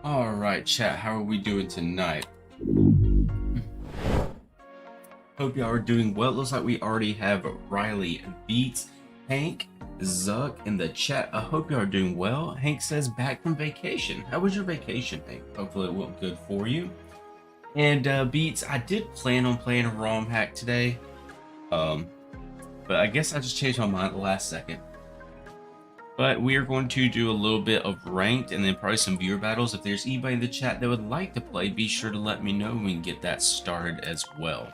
Alright, chat, how are we doing tonight? Hope y'all are doing well. Looks like we already have Riley, Beats, Hank, Zuck in the chat. I hope y'all are doing well. Hank says back from vacation. How was your vacation, Hank? Hopefully it went good for you. And Beats, I did plan on playing a ROM hack today. But I guess I just changed my mind at the last second. But we are going to do a little bit of ranked and then probably some viewer battles. If there's anybody in the chat that would like to play, be sure to let me know and we can get that started as well.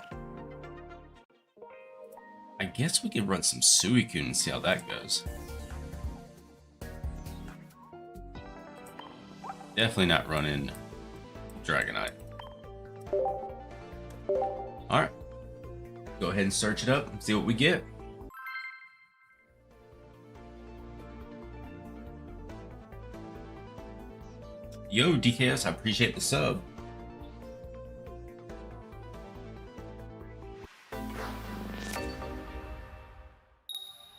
I guess we could run some Suicune and see how that goes. Definitely not running Dragonite. Alright. Go ahead and search it up and see what we get. Yo, DKS, I appreciate the sub.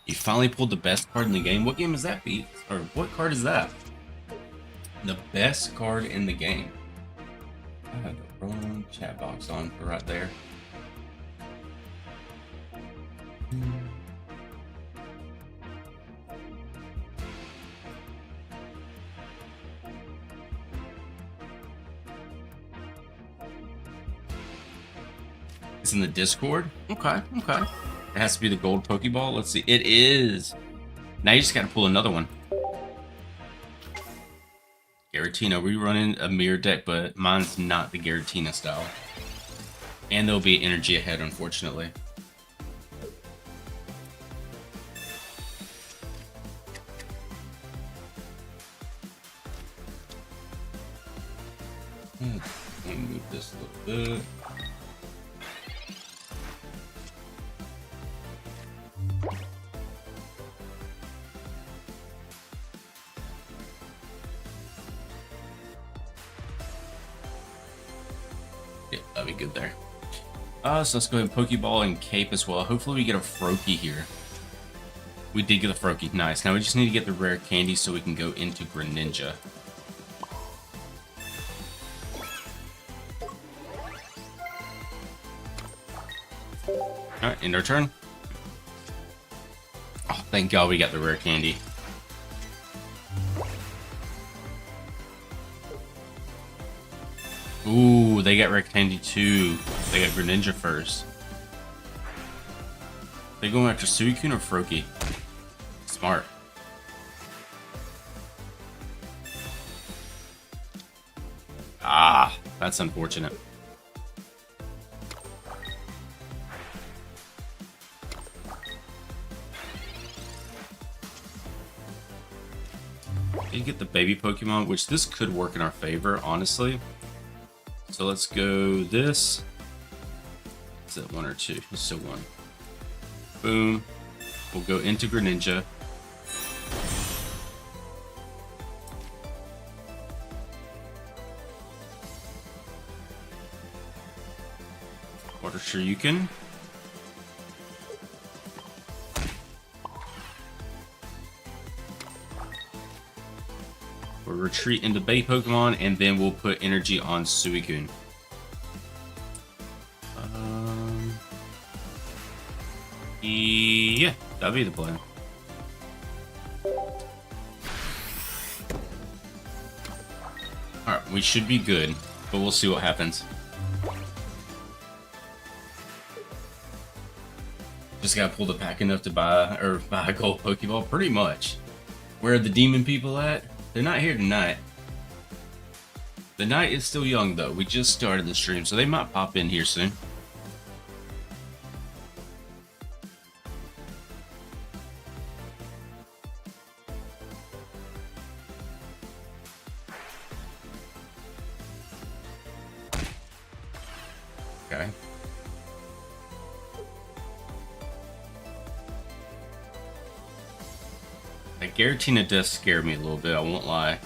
You finally pulled the best card in the game. What game is that, Pete? Or what card is that? The best card in the game. I had the wrong chat box on for right there. It's in the Discord. Okay. It has to be the gold Pokeball. Let's see. It is. Now you just got to pull another one. Giratina. We're running a mirror deck, but mine's not the Giratina style. And there'll be energy ahead, unfortunately. Let me move this a little bit. That'd be good there. So let's go ahead and Pokeball and Cape as well. Hopefully we get a Froakie here. We did get a Froakie. Nice. Now we just need to get the rare candy so we can go into Greninja. Alright, end our turn. Oh, thank God we got the rare candy. Ooh, they got rare candy too. They got Greninja first. They going after Suicune or Froakie? Smart. Ah, that's unfortunate. You get the baby Pokemon, which this could work in our favor, honestly. So let's go this. Is it one or two? It's still one. Boom. We'll go into Greninja. Water Shoryuken. We'll retreat into baby Pokemon, and then we'll put energy on Suicune. Yeah, that'd be the plan. Alright, we should be good, but we'll see what happens. Just gotta pull the pack enough to buy a gold Pokeball, pretty much. Where are the demon people at? They're not here tonight. The night is still young though. We just started the stream, so they might pop in here soon. Okay. That Giratina does scare me a little bit, I won't lie.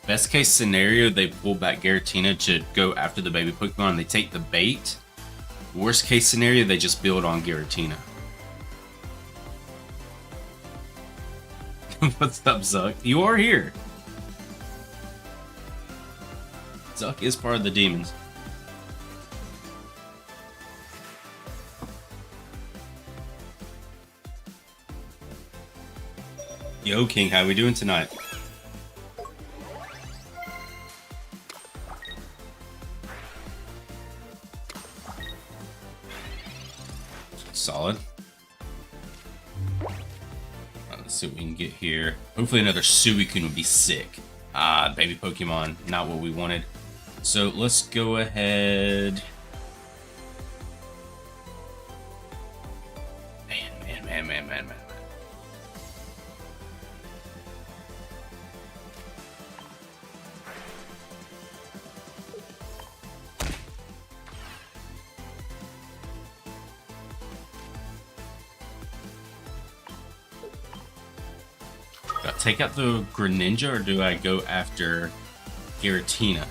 Best case scenario, they pull back Giratina to go after the baby Pokemon. They take the bait, Worst case scenario, they just build on Giratina. What's up, Zuck? You are here. Zuck is part of the demons. Yo, King, how we doing tonight? Solid. Let's see what we can get here. Hopefully another Suicune would be sick. Ah, baby Pokemon, not what we wanted. So let's go ahead. Man. Do I take out the Greninja or do I go after Giratina?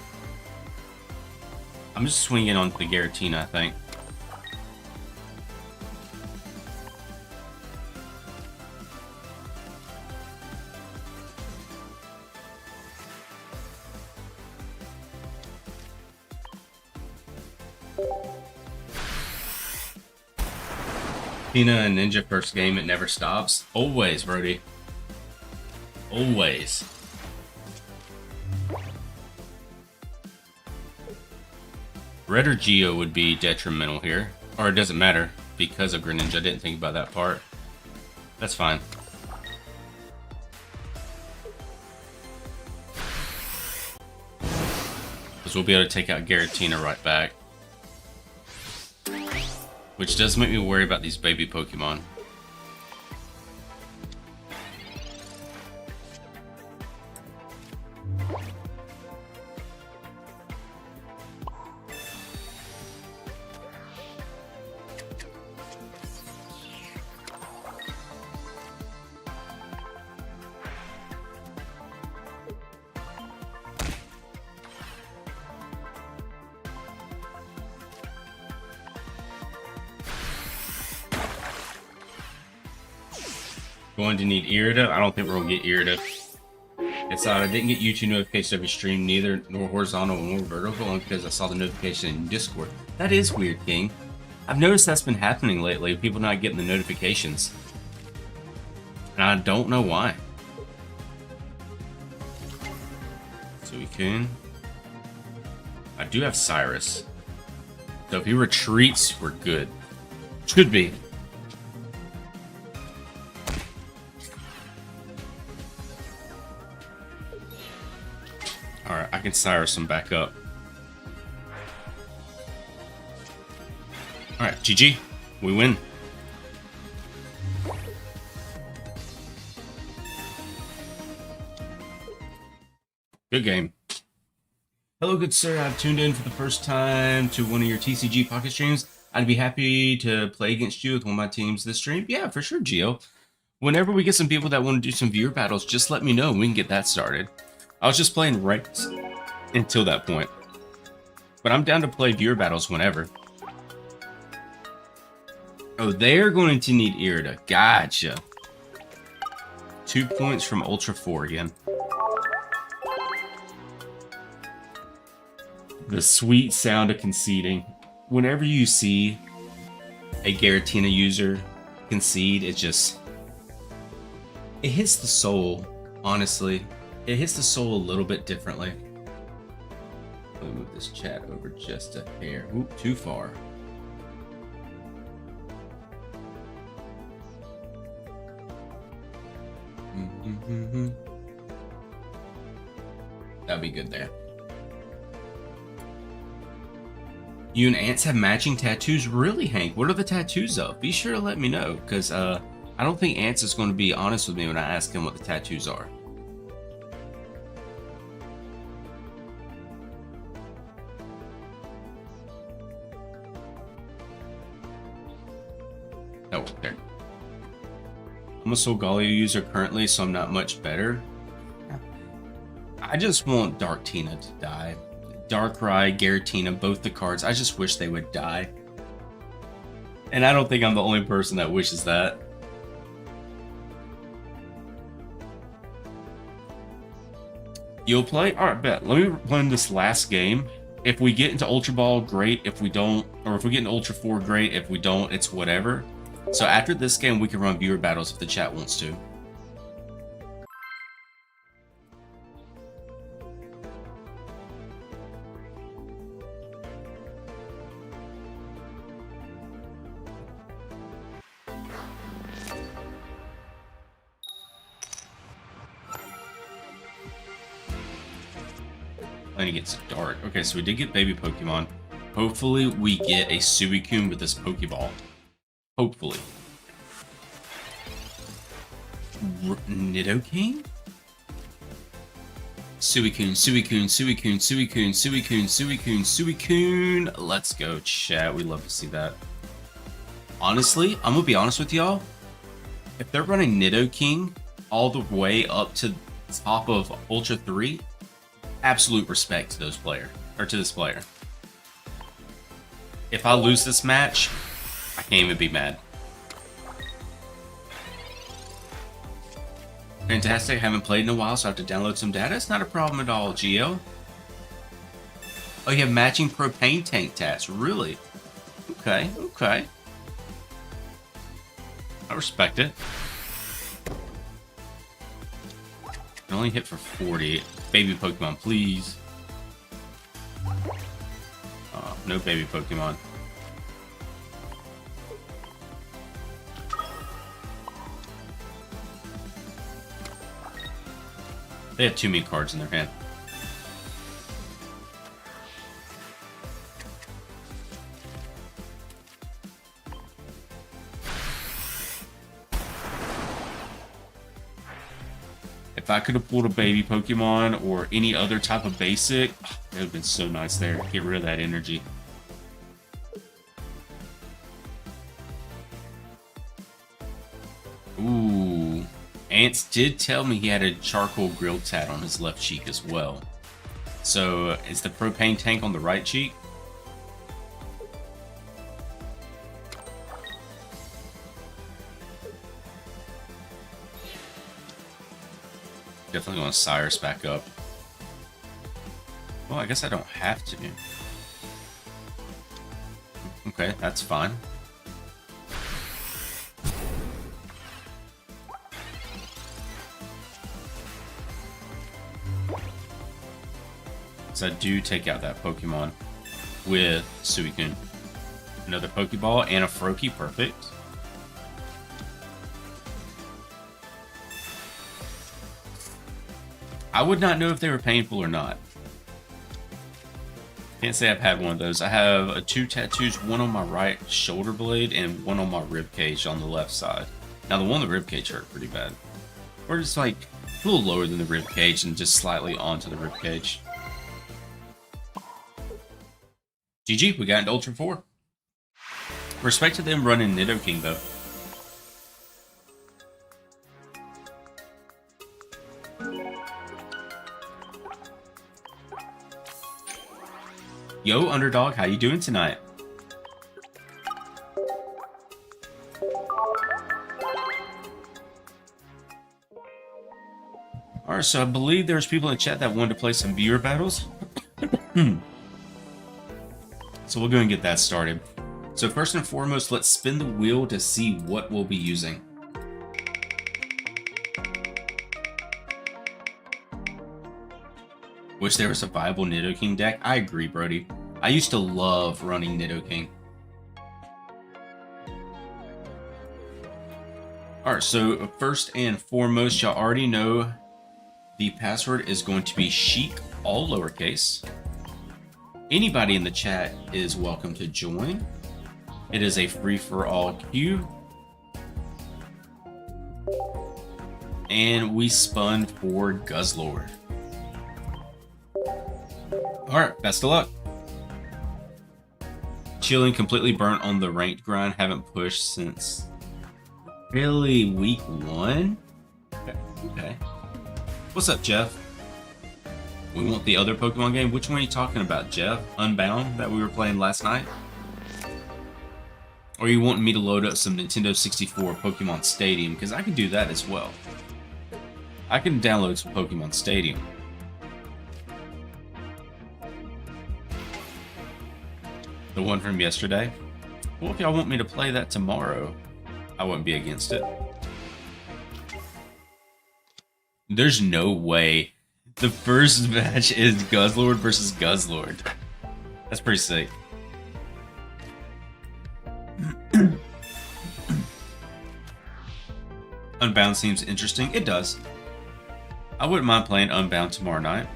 I'm just swinging on the Giratina, I think. Tina and Ninja first game, it never stops. Always, Brody. Always. Red or Geo would be detrimental here. Or it doesn't matter because of Greninja. I didn't think about that part. That's fine. Because we'll be able to take out Giratina right back. Which does make me worry about these baby Pokemon. Going to need Irida. I don't think we're gonna get Irida. It's odd. I didn't get YouTube notification every stream, neither nor horizontal nor vertical, only because I saw the notification in Discord. That is weird, King. I've noticed that's been happening lately. People not getting the notifications, and I don't know why. Suicune. I do have Cyrus, so if he retreats, we're good. Should be. Alright, I can Cyrus him back up. Alright, GG. We win. Good game. Hello, good sir. I've tuned in for the first time to one of your TCG Pocket streams. I'd be happy to play against you with one of my teams this stream. Yeah, for sure, Gio. Whenever we get some people that want to do some viewer battles, just let me know. We can get that started. I was just playing ranked until that point. But I'm down to play viewer battles whenever. Oh, they're going to need Irida. Gotcha. 2 points from Ultra 4 again. The sweet sound of conceding. Whenever you see a Giratina user concede, it hits the soul, honestly. It hits the soul a little bit differently. Let me move this chat over just a hair. Oop, too far. That'd be good there. You and Ants have matching tattoos? Really, Hank? What are the tattoos of? Be sure to let me know, because I don't think Ants is going to be honest with me when I ask him what the tattoos are. Oh, there. I'm a Solgaleo user currently, so I'm not much better. I just want Darktina to die. Darkrai, Giratina, both the cards. I just wish they would die. And I don't think I'm the only person that wishes that. You'll play? Alright, bet. Let me run this last game. If we get into Ultra Ball, great. If we don't, or if we get into Ultra 4, great. If we don't, it's whatever. So after this game, we can run viewer battles if the chat wants to. Playing against Dark. Okay, so we did get baby Pokemon. Hopefully we get a Suicune with this Pokeball. Hopefully. Nidoking? Suicune, Suicune, Suicune, Suicune, Suicune, Suicune, Suicune. Let's go, chat. We love to see that. Honestly, I'm gonna be honest with y'all. If they're running Nidoking all the way up to the top of Ultra 3, absolute respect to those players, or to this player. If I lose this match, I can't even be mad. Fantastic, haven't played in a while, so I have to download some data. It's not a problem at all, Geo. Oh, you have matching propane tank tats, really? Okay, okay. I respect it. Can only hit for 40. Baby Pokemon, please. No baby Pokemon. They have too many cards in their hand. If I could have pulled a baby Pokemon or any other type of basic, it would have been so nice there. Get rid of that energy. Ooh. Ants did tell me he had a charcoal grill tat on his left cheek as well. So, is the propane tank on the right cheek? Definitely want Cyrus back up. Well, I guess I don't have to. Okay, that's fine. So I do take out that Pokemon with Suicune. Another Pokeball and a Froakie, perfect. I would not know if they were painful or not. Can't say I've had one of those. I have two tattoos, one on my right shoulder blade and one on my rib cage on the left side. Now the one on the rib cage hurt pretty bad. Or just like a little lower than the rib cage and just slightly onto the rib cage. GG, we got into Ultra 4. Respect to them running Nidoking though. Yo, Underdog, how you doing tonight? Alright, so I believe there's people in the chat that wanted to play some viewer battles. So we'll go and get that started. So first and foremost, let's spin the wheel to see what we'll be using. Wish there was a viable Nidoking deck. I agree, Brody. I used to love running Nidoking. Alright, so first and foremost, y'all already know the password is going to be chic, all lowercase. Anybody in the chat is welcome to join. It is a free-for-all queue. And we spun for Guzzlord. Alright, best of luck. Chilling, completely burnt on the ranked grind. Haven't pushed since really week 1. Okay. What's up, Jeff? We want the other Pokemon game. Which one are you talking about, Jeff? Unbound that we were playing last night? Or you want me to load up some Nintendo 64 Pokemon Stadium? Because I can do that as well. I can download some Pokemon Stadium. The one from yesterday? Well, if y'all want me to play that tomorrow, I wouldn't be against it. There's no way. The first match is Guzzlord versus Guzzlord. That's pretty sick. Unbound seems interesting. It does. I wouldn't mind playing Unbound tomorrow night.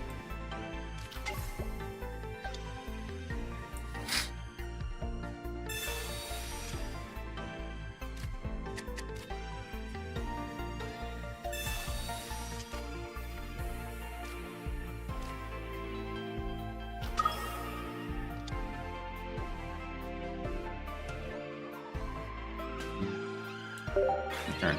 Turn.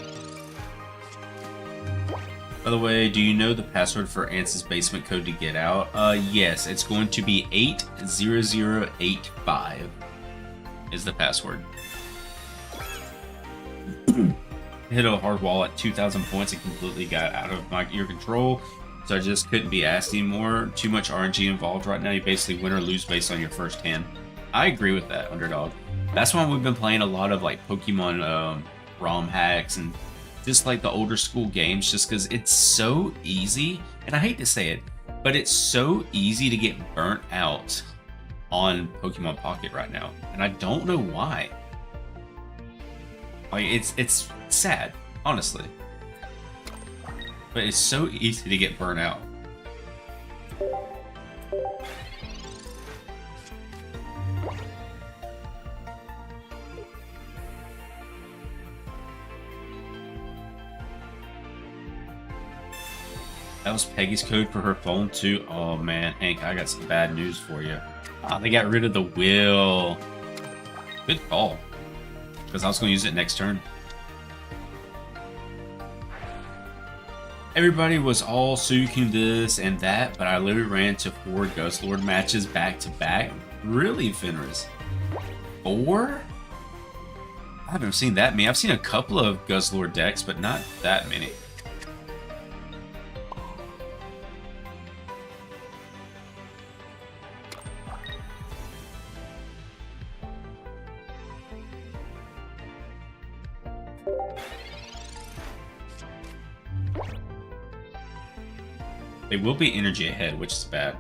By the way, do you know the password for Ance's basement code to get out? Yes, it's going to be 80085 is the password. Hit a hard wall at 2,000 points and completely got out of your control, so I just couldn't be asked anymore. Too much RNG involved right now. You basically win or lose based on your first hand. I agree with that, Underdog. That's why we've been playing a lot of like Pokemon ROM hacks and just like the older school games, just because it's so easy, and I hate to say it, but it's so easy to get burnt out on Pokemon Pocket right now, and I don't know why. Like it's sad, honestly, but it's so easy to get burnt out. That was Peggy's code for her phone too. Oh man, Hank, I got some bad news for you. They got rid of the wheel. Good call. Because I was going to use it next turn. Everybody was all Suicune this and that, but I literally ran to 4 Guzzlord matches back to back. Really, Fenris? 4? I haven't seen that many. I've seen a couple of Guzzlord decks, but not that many. They will be energy ahead, which is bad.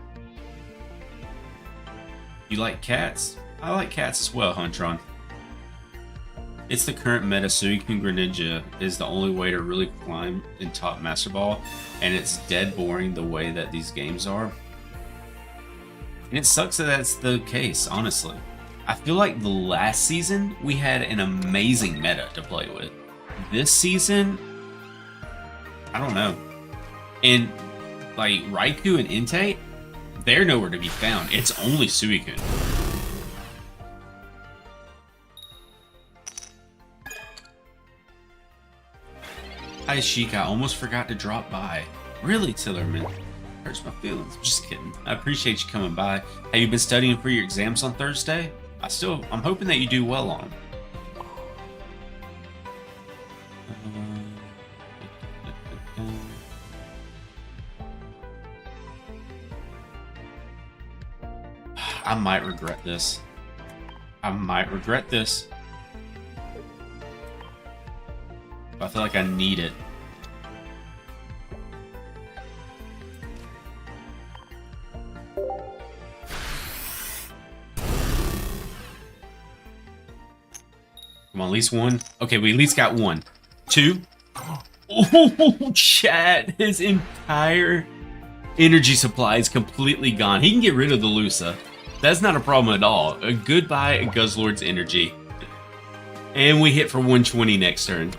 You like cats? I like cats as well, Huntron. It's the current meta. Suicune Greninja is the only way to really climb in top Master Ball, and it's dead boring the way that these games are. And it sucks that that's the case, honestly. I feel like the last season we had an amazing meta to play with. This season, I don't know. And like Raikou and Entei, they're nowhere to be found. It's only Suicune. Hi Sheik, I almost forgot to drop by. Really, Tillerman? Hurts my feelings. Just kidding. I appreciate you coming by. Have you been studying for your exams on Thursday? I'm hoping that you do well on them. I might regret this. I might regret this. But I feel like I need it. Come on, at least one. Okay, we at least got 1. 2. Oh, chat. His entire energy supply is completely gone. He can get rid of the Lusa. That's not a problem at all. Goodbye, Guzzlord's energy. And we hit for 120 next turn.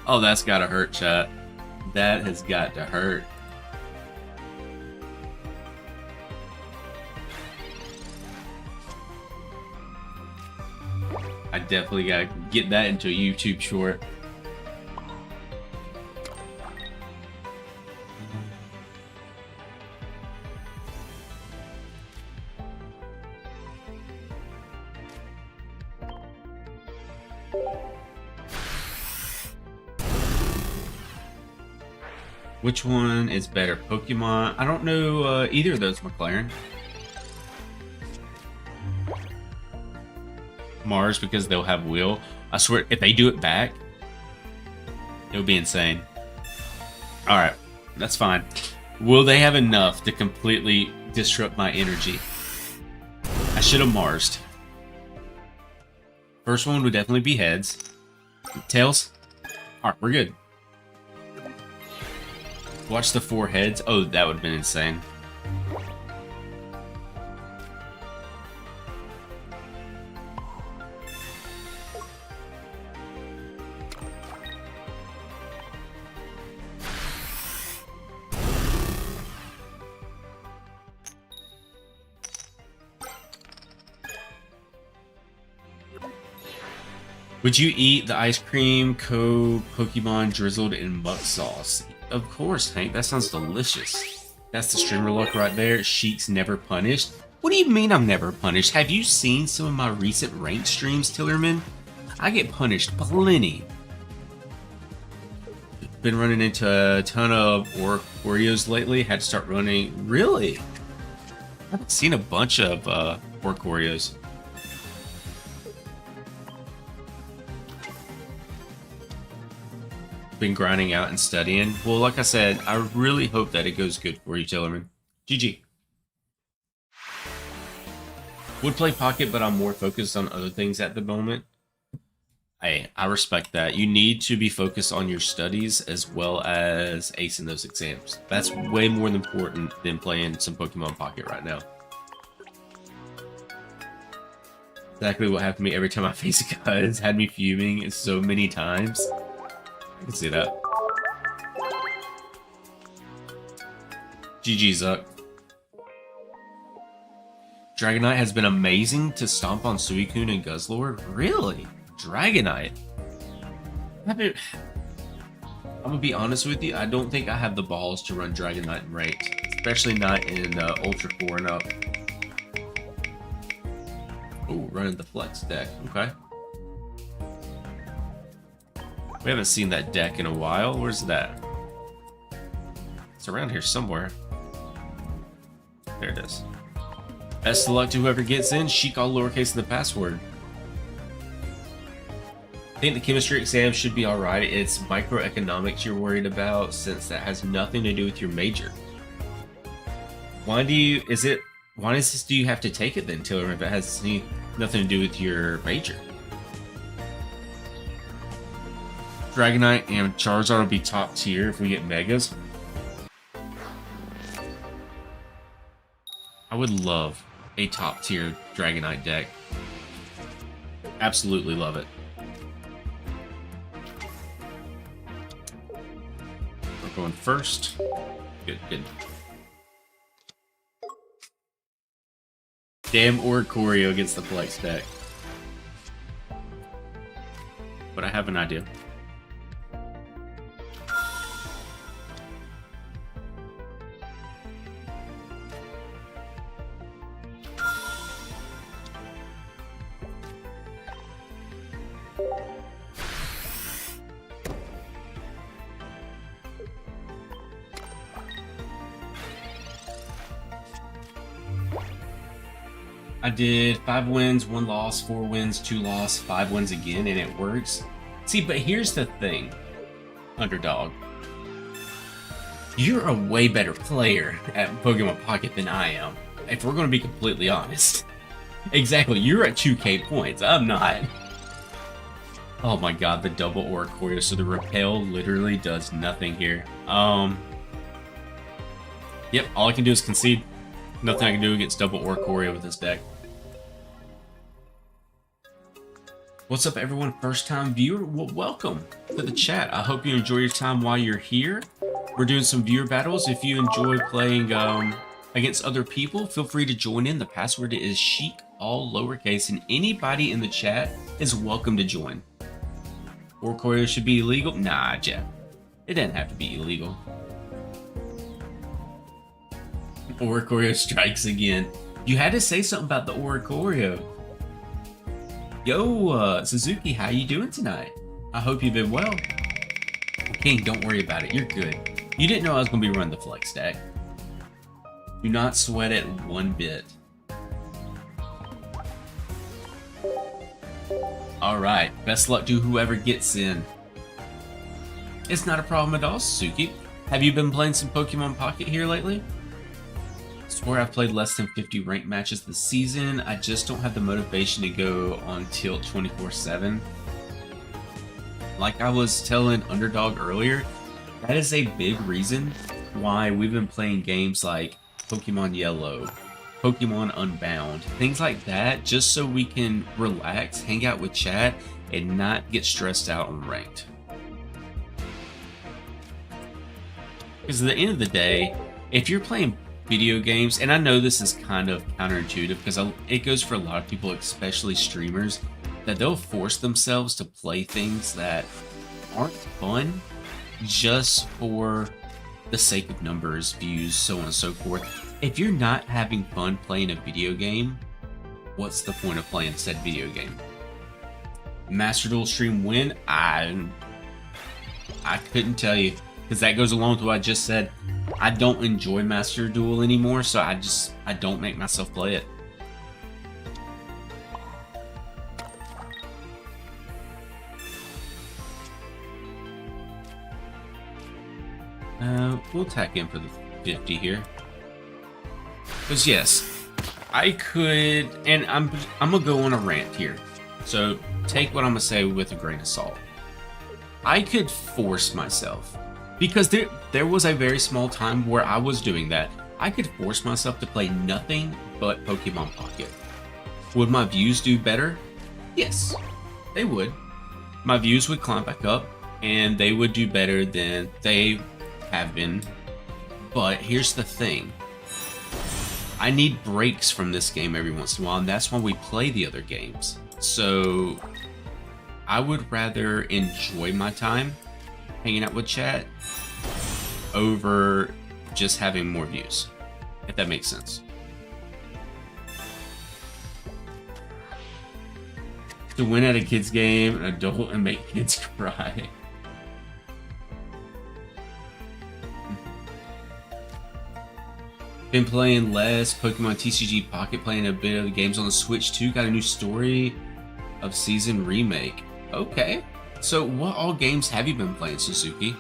Oh, that's gotta hurt, chat. That has got to hurt. I definitely gotta get that into a YouTube short. Which one is better? Pokemon? I don't know either of those, McLaren. Mars, because they'll have Will. I swear, if they do it back, it'll be insane. Alright, that's fine. Will they have enough to completely disrupt my energy? I should have Marsed. First one would definitely be heads. Tails? Alright, we're good. Watch the 4 heads. Oh, that would have been insane. Would you eat the ice cream cone Pokemon drizzled in muck sauce? Of course, Hank. That sounds delicious. That's the streamer look right there. Sheik's never punished. What do you mean I'm never punished? Have you seen some of my recent ranked streams, Tillerman? I get punished plenty. Been running into a ton of Oreos lately. Had to start running. Really? I haven't seen a bunch of Oreos. Been grinding out and studying. Well, like I said, I really hope that it goes good for you, Tillerman. GG. Would play Pocket, but I'm more focused on other things at the moment. Hey, I respect that. You need to be focused on your studies as well as acing those exams. That's way more important than playing some Pokemon Pocket right now. Exactly what happened to me every time I face a guy. It's had me fuming so many times. I can see that. GG, Zuck. Dragonite has been amazing to stomp on Suicune and Guzzlord. Really? Dragonite? I'm gonna be honest with you, I don't think I have the balls to run Dragonite in ranked. Especially not in Ultra 4 and up. Oh, running the Flex deck. Okay. We haven't seen that deck in a while. Where's that? It's around here somewhere. There it is. Best of luck to whoever gets in. Sheik all lowercase in the password. I think the chemistry exam should be alright. It's microeconomics you're worried about, since that has nothing to do with your major. Why do you have to take it then, Tiller, if it has nothing to do with your major? Dragonite and Charizard will be top tier if we get Megas. I would love a top tier Dragonite deck. Absolutely love it. We're going first. Good, good. Damn Oricorio against the Flex deck. But I have an idea. I did 5 wins, 1 loss, 4 wins, 2 loss, 5 wins again, and it works. See, but here's the thing, Underdog. You're a way better player at Pokemon Pocket than I am, if we're going to be completely honest. Exactly, you're at 2k points, I'm not. Oh my god, the double Oricorio, so the Repel literally does nothing here. Yep, all I can do is concede. Nothing I can do against double Oricorio with this deck. What's up, everyone? First time viewer? Well, welcome to the chat. I hope you enjoy your time while you're here. We're doing some viewer battles. If you enjoy playing against other people, feel free to join in. The password is Sheik, all lowercase, and anybody in the chat is welcome to join. Oricorio should be illegal? Nah, Jeff. It doesn't have to be illegal. Oricorio strikes again. You had to say something about the Oricorio. Yo, Suzuki, how you doing tonight? I hope you've been well. King, don't worry about it. You're good. You didn't know I was going to be running the flex stack. Do not sweat it one bit. Alright, best luck to whoever gets in. It's not a problem at all, Suzuki. Have you been playing some Pokemon Pocket here lately? I swear I've played less than 50 ranked matches this season. I just don't have the motivation to go on tilt 24/7. Like I was telling Underdog earlier, that is a big reason why we've been playing games like Pokemon Yellow, Pokemon Unbound, things like that, just so we can relax, hang out with chat, and not get stressed out on ranked. Because at the end of the day, if you're playing video games, and I know this is kind of counterintuitive because it goes for a lot of people, especially streamers, that they'll force themselves to play things that aren't fun just for the sake of numbers, views, so on and so forth. If you're not having fun playing a video game, what's the point of playing said video game? Master Duel stream win? I couldn't tell you, because that goes along with what I just said. I don't enjoy Master Duel anymore, so I don't make myself play it. We'll tack in for the 50 here. Because yes, I could, and I'm gonna go on a rant here. So take what I'm gonna say with a grain of salt. I could force myself, because there was a very small time where I was doing that. I could force myself to play nothing but Pokemon Pocket. Would my views do better? Yes, they would. My views would climb back up, and they would do better than they have been. But here's the thing. I need breaks from this game every once in a while, and that's why we play the other games. So I would rather enjoy my time hanging out with chat over just having more views, if that makes sense. To win at a kid's game, an adult, and make kids cry. Been playing less Pokemon TCG Pocket, playing a bit of the games on the Switch too. Got a new story of season remake. Okay, so what all games have you been playing, Suzuki?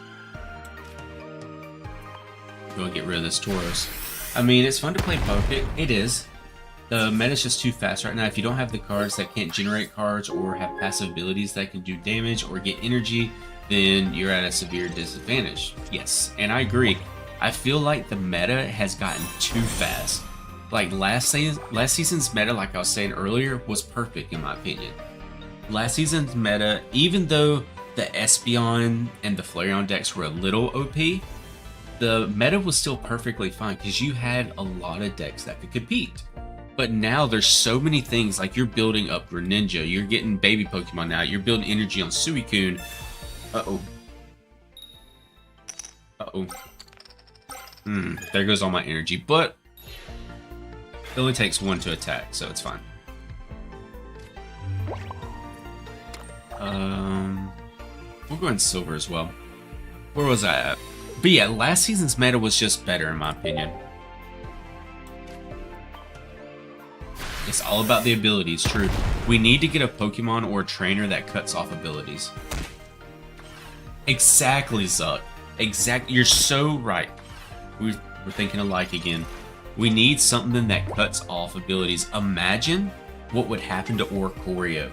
Go get rid of this Tauros. I mean, it's fun to play Pocket. It is. The meta's just too fast right now. If you don't have the cards that can't generate cards or have passive abilities that can do damage or get energy, then you're at a severe disadvantage. Yes, and I agree. I feel like the meta has gotten too fast. Like last season's meta, like I was saying earlier, was perfect in my opinion. Last season's meta, even though the Espeon and the Flareon decks were a little OP, the meta was still perfectly fine because you had a lot of decks that could compete. But now there's so many things, like you're building up Greninja, you're getting baby Pokemon now, you're building energy on Suicune. Uh-oh. Uh-oh. There goes all my energy, but it only takes one to attack, so it's fine. We'll go in silver as well. Where was I at? But yeah, last season's meta was just better in my opinion. It's all about the abilities, true. We need to get a Pokemon or a trainer that cuts off abilities. Exactly, Zuck. Exactly. You're so right. We're thinking alike again. We need something that cuts off abilities. Imagine what would happen to Oricorio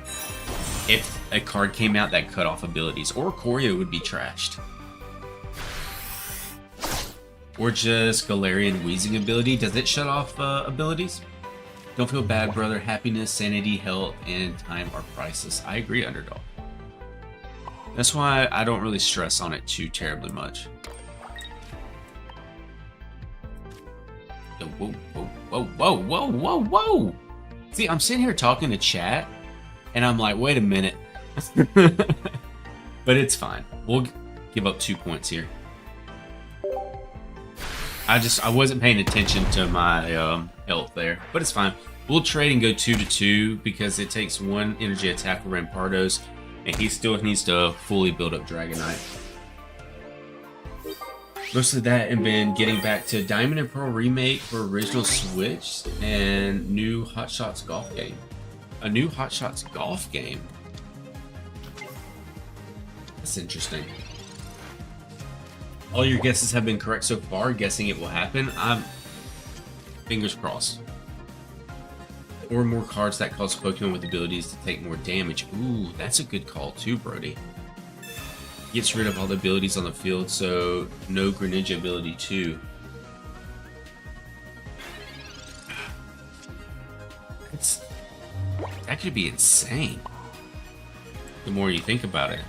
if a card came out that cut off abilities. Oricorio would be trashed. Or just Galarian Wheezing ability. Does it shut off abilities? Don't feel bad, brother. Happiness, sanity, health, and time are priceless. I agree, Underdog. That's why I don't really stress on it too terribly much. Whoa, whoa, whoa, whoa, whoa, whoa, whoa! See, I'm sitting here talking to chat, and I'm like, wait a minute. But it's fine. We'll give up 2 points here. I wasn't paying attention to my health there, but it's fine. We'll trade and go 2-2 because it takes 1 energy attack for Rampardos, and he still needs to fully build up Dragonite. Mostly that, and then getting back to Diamond and Pearl remake for original Switch and new Hot Shots golf game. A new Hot Shots golf game. That's interesting. All your guesses have been correct so far. Guessing it will happen. I'm fingers crossed. 4 more cards that cause Pokemon with abilities to take more damage. Ooh, that's a good call too, Brody. Gets rid of all the abilities on the field, so no Greninja ability too. That could be insane. The more you think about it.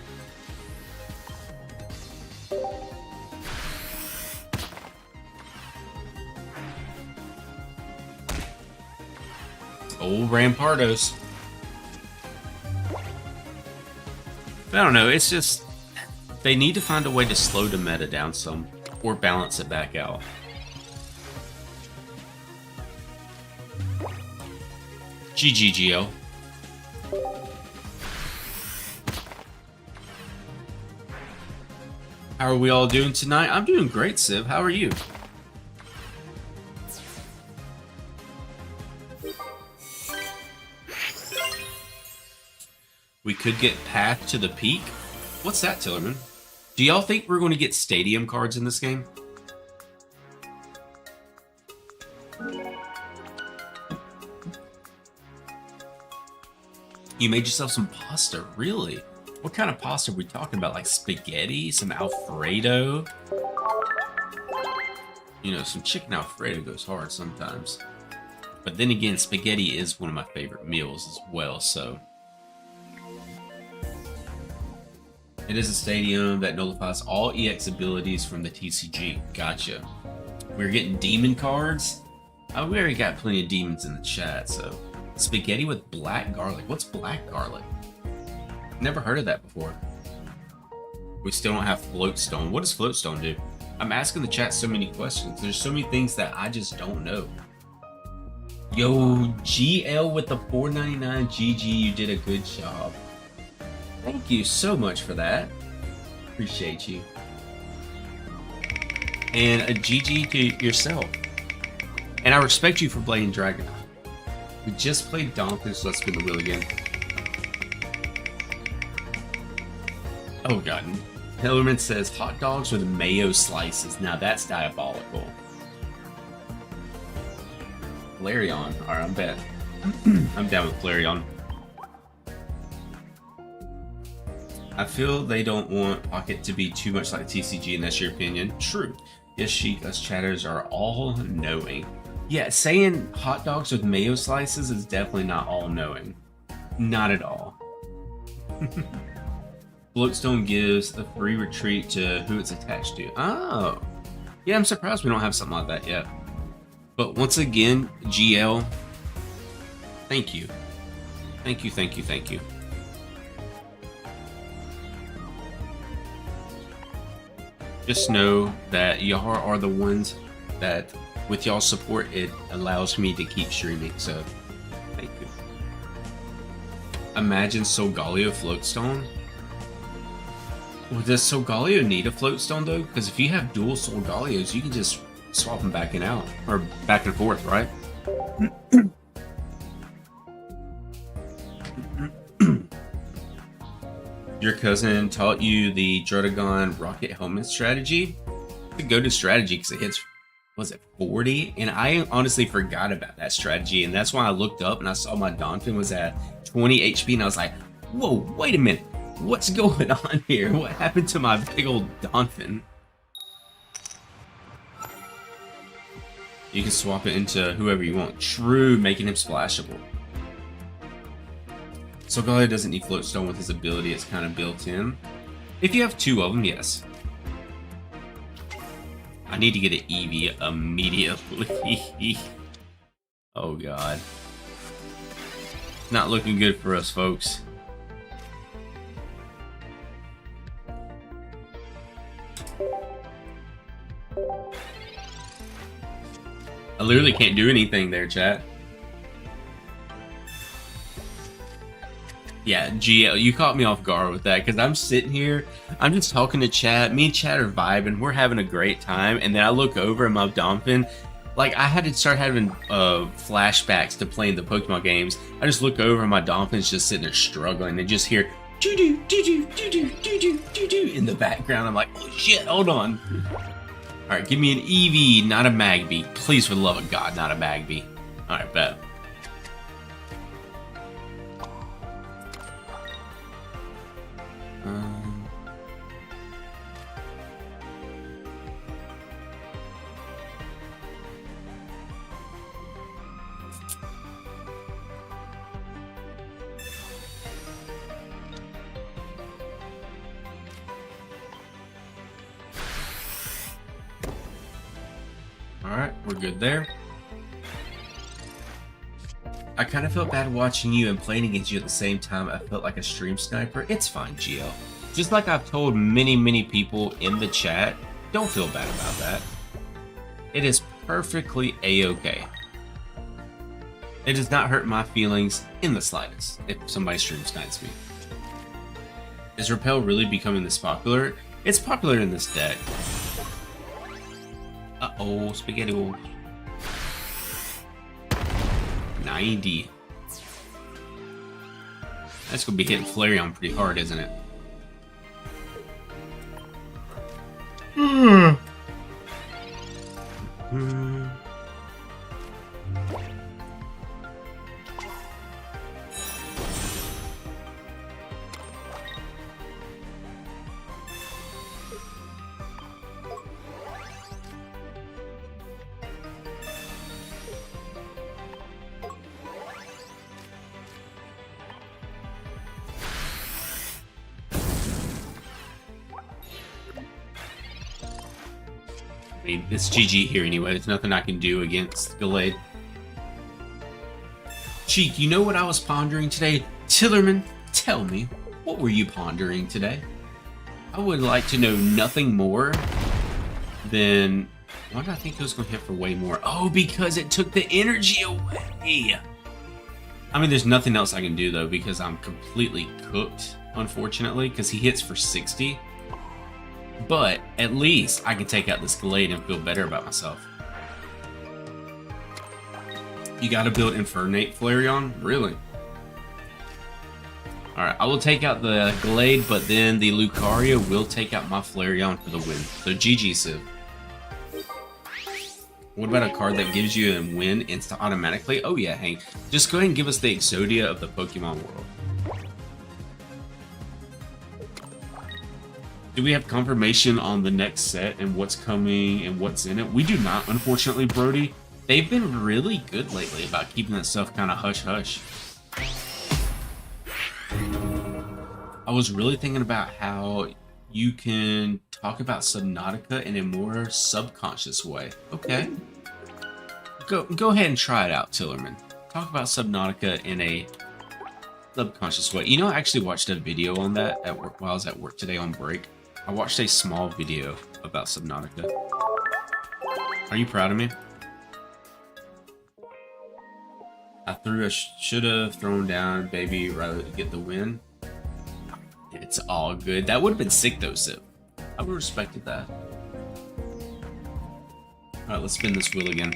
Old Rampardos. I don't know, it's just they need to find a way to slow the meta down some or balance it back out. GGGO. How are we all doing tonight? I'm doing great, Civ. How are you? We could get Path to the Peak. What's that, Tillerman? Do y'all think we're going to get stadium cards in this game? You made yourself some pasta, really? What kind of pasta are we talking about? Like spaghetti? Some Alfredo? You know, some chicken Alfredo goes hard sometimes. But then again, spaghetti is one of my favorite meals as well, so... It is a stadium that nullifies all EX abilities from the TCG. Gotcha. We're getting demon cards? Oh, we already got plenty of demons in the chat, so... Spaghetti with black garlic. What's black garlic? Never heard of that before. We still don't have Floatstone. What does Floatstone do? I'm asking the chat so many questions. There's so many things that I just don't know. Yo, GL with the $4.99 GG. You did a good job. Thank you so much for that. Appreciate you. And a GG to yourself. And I respect you for playing Dragonite. We just played Donkey, so let's spin the wheel again. Oh god. Hillerman says hot dogs with mayo slices. Now that's diabolical. Flareon. Alright, I'm bet. I'm down with Flareon. I feel they don't want Pocket to be too much like TCG, and that's your opinion. True. Yes, Sheik, us chatters are all knowing. Yeah, saying hot dogs with mayo slices is definitely not all knowing. Not at all. Floatstone gives a free retreat to who it's attached to. Oh. Yeah, I'm surprised we don't have something like that yet. But once again, GL, thank you. Thank you, thank you, thank you. Just know that y'all are the ones that, with y'all's support, it allows me to keep streaming, so thank you. Imagine Solgaleo Floatstone. Well, does Solgaleo need a Floatstone though? Because if you have dual Solgaleos, you can just swap them back and out, or back and forth, right? Your cousin taught you the Drotagon rocket helmet strategy? It's a go-to strategy because it hits, was it 40? And I honestly forgot about that strategy, and that's why I looked up and I saw my Donphin was at 20 HP, and I was like, whoa, wait a minute. What's going on here? What happened to my big old Donphin? You can swap it into whoever you want. True, making him splashable. Solgaleo doesn't need Floatstone with his ability, it's kind of built in. If you have 2 of them, yes. I need to get an Eevee immediately. Oh god. Not looking good for us, folks. I literally can't do anything there, chat. Yeah, GL, you caught me off guard with that because I'm sitting here, I'm just talking to Chad. Me and Chad are vibing, we're having a great time, and then I look over and my Dolphin, like I had to start having flashbacks to playing the Pokemon games. I just look over and my Dolphin's just sitting there struggling and just hear doo doo doo doo doo doo doo doo doo doo in the background. I'm like, oh shit, hold on. All right, give me an Eevee, not a Magby. Please, for the love of God, not a Magby. All right, bet. Alright, we're good there. I kind of felt bad watching you and playing against you at the same time. I felt like a stream sniper. It's fine, GL. Just like I've told many people in the chat, don't feel bad about that. It is perfectly a-okay. It does not hurt my feelings in the slightest if somebody stream snipes me. Is Repel really becoming this popular? It's popular in this deck. Uh-oh, spaghetti. 90. That's gonna be hitting Flareon pretty hard, isn't it? I mean, it's GG here anyway. There's nothing I can do against Gallade. Cheek, you know what I was pondering today? Tillerman, tell me, what were you pondering today? I would like to know nothing more than... Why did I think it was going to hit for way more? Oh, because it took the energy away! I mean, there's nothing else I can do, though, because I'm completely cooked, unfortunately, because he hits for 60. But at least I can take out this Gallade and feel better about myself. You gotta build Infernape Flareon? Really? Alright, I will take out the Gallade, but then the Lucario will take out my Flareon for the win. So GG, Civ. What about a card that gives you a win automatically? Oh yeah, Hank. Just go ahead and give us the Exodia of the Pokemon world. Do we have confirmation on the next set and what's coming and what's in it? We do not, unfortunately, Brody. They've been really good lately about keeping that stuff kind of hush-hush. I was really thinking about how you can talk about Subnautica in a more subconscious way. Okay. Go ahead and try it out, Tillerman. Talk about Subnautica in a subconscious way. You know, I actually watched a video on that at work while I was at work today on break. I watched a small video about Subnautica. Are you proud of me? I should have thrown down baby rather than get the win. It's all good. That would have been sick though, Sip. I would have respected that. Alright, let's spin this wheel again.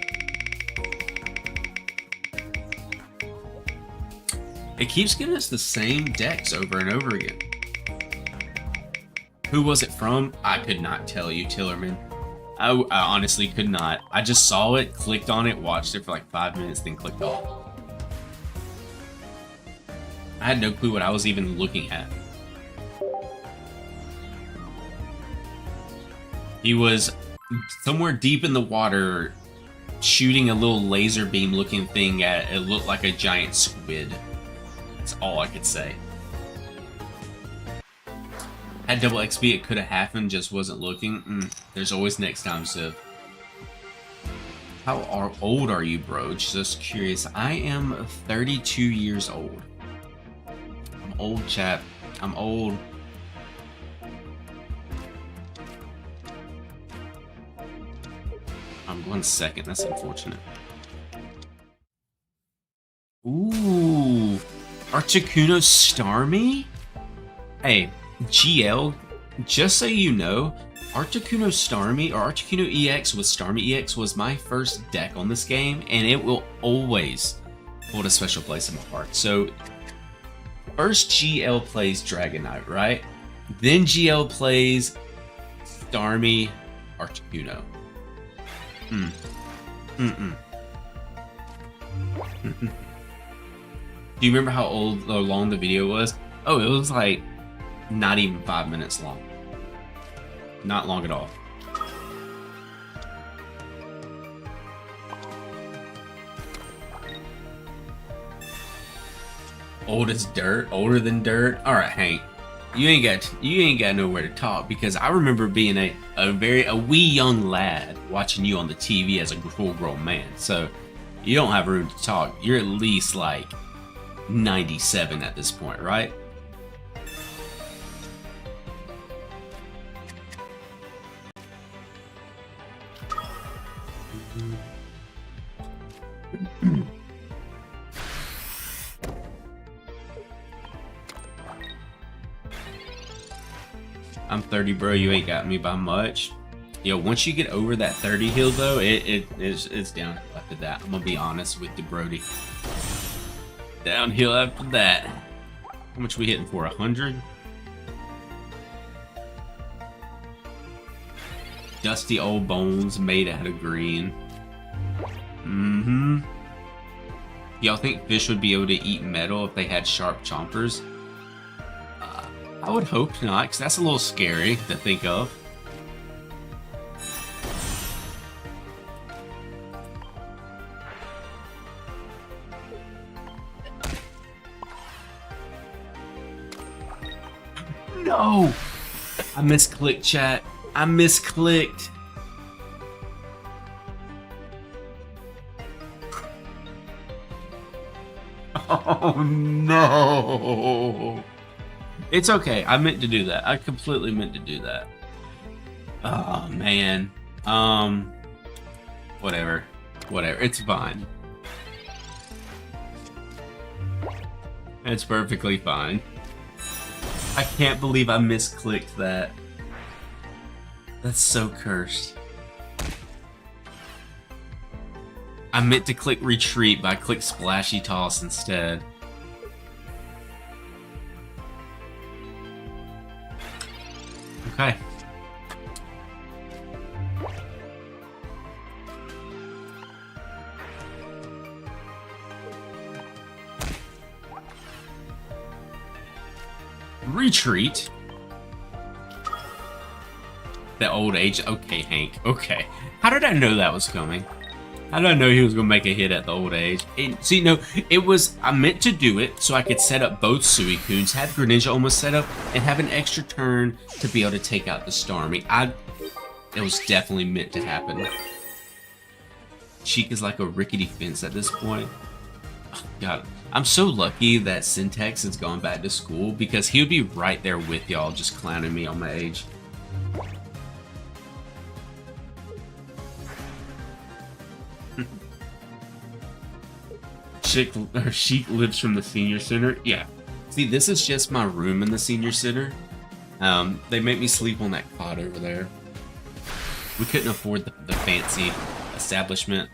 It keeps giving us the same decks over and over again. Who was it from? I could not tell you, Tillerman. I honestly could not. I just saw it, clicked on it, watched it for like 5 minutes, then clicked off. I had no clue what I was even looking at. He was somewhere deep in the water shooting a little laser beam looking thing at it. Looked like a giant squid. That's all I could say. Had double XP, it could have happened, just wasn't looking. There's always next time, Civ. How old are you, bro? Just curious. I am 32 years old. I'm old, chap. I'm old. I'm 1 second. That's unfortunate. Ooh. Articuno Starmie? Hey, GL, just so you know, Articuno Starmie or Articuno EX with Starmie EX was my first deck on this game, and it will always hold a special place in my heart. So, first GL plays Dragonite, right? Then GL plays Starmie Articuno. Do you remember how old or long the video was? Oh, it was like not even 5 minutes long. Not long at all. Old as dirt, older than dirt. All right, Hank, you ain't got nowhere to talk, because I remember being a wee young lad watching you on the TV as a full grown man. So you don't have room to talk. You're at least like 97 at this point, right? I'm 30, bro. You ain't got me by much. Yo, once you get over that 30 hill, though, it's downhill after that. I'm gonna be honest with you, Brody. Downhill after that. How much we hitting for? 100? Dusty old bones made out of green. Y'all think fish would be able to eat metal if they had sharp chompers? I would hope not, because that's a little scary to think of. No! I misclicked, chat. I misclicked. Oh no! It's okay. I meant to do that. I completely meant to do that. Oh man. Whatever. Whatever. It's fine. It's perfectly fine. I can't believe I misclicked that. That's so cursed. I meant to click retreat, but I clicked splashy toss instead. Okay. Retreat. The old age. Okay, Hank. Okay. How did I know that was coming? How did I know he was gonna make a hit at the old age? See, no, it was. I meant to do it so I could set up both Suicunes, have Greninja almost set up, and have an extra turn to be able to take out the Starmie. It was definitely meant to happen. Cheek is like a rickety fence at this point. Oh, God, I'm so lucky that Syntax has gone back to school, because he would be right there with y'all, just clowning me on my age. Sheik lives from the senior center. Yeah. See, this is just my room in the senior center. They make me sleep on that cot over there. We couldn't afford the fancy establishment.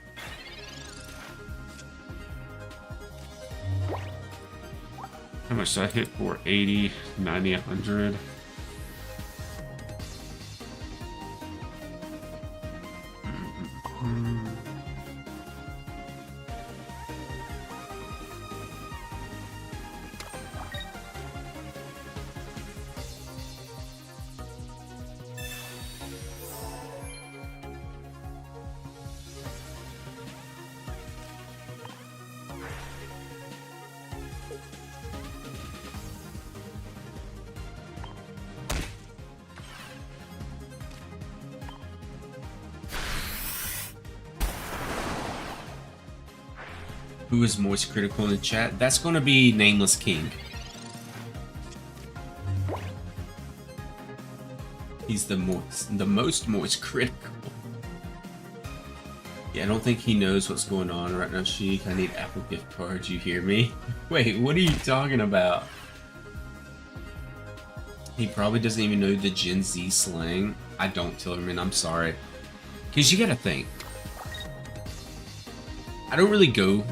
How much did I hit for? 80, 90, 100. Who is moist critical in the chat? That's going to be Nameless King. He's the most moist critical. Yeah, I don't think he knows what's going on right now, Sheik. I need Apple gift cards, you hear me? Wait, what are you talking about? He probably doesn't even know the Gen Z slang. I don't, Tillerman, I'm sorry. Because you gotta think. I don't really go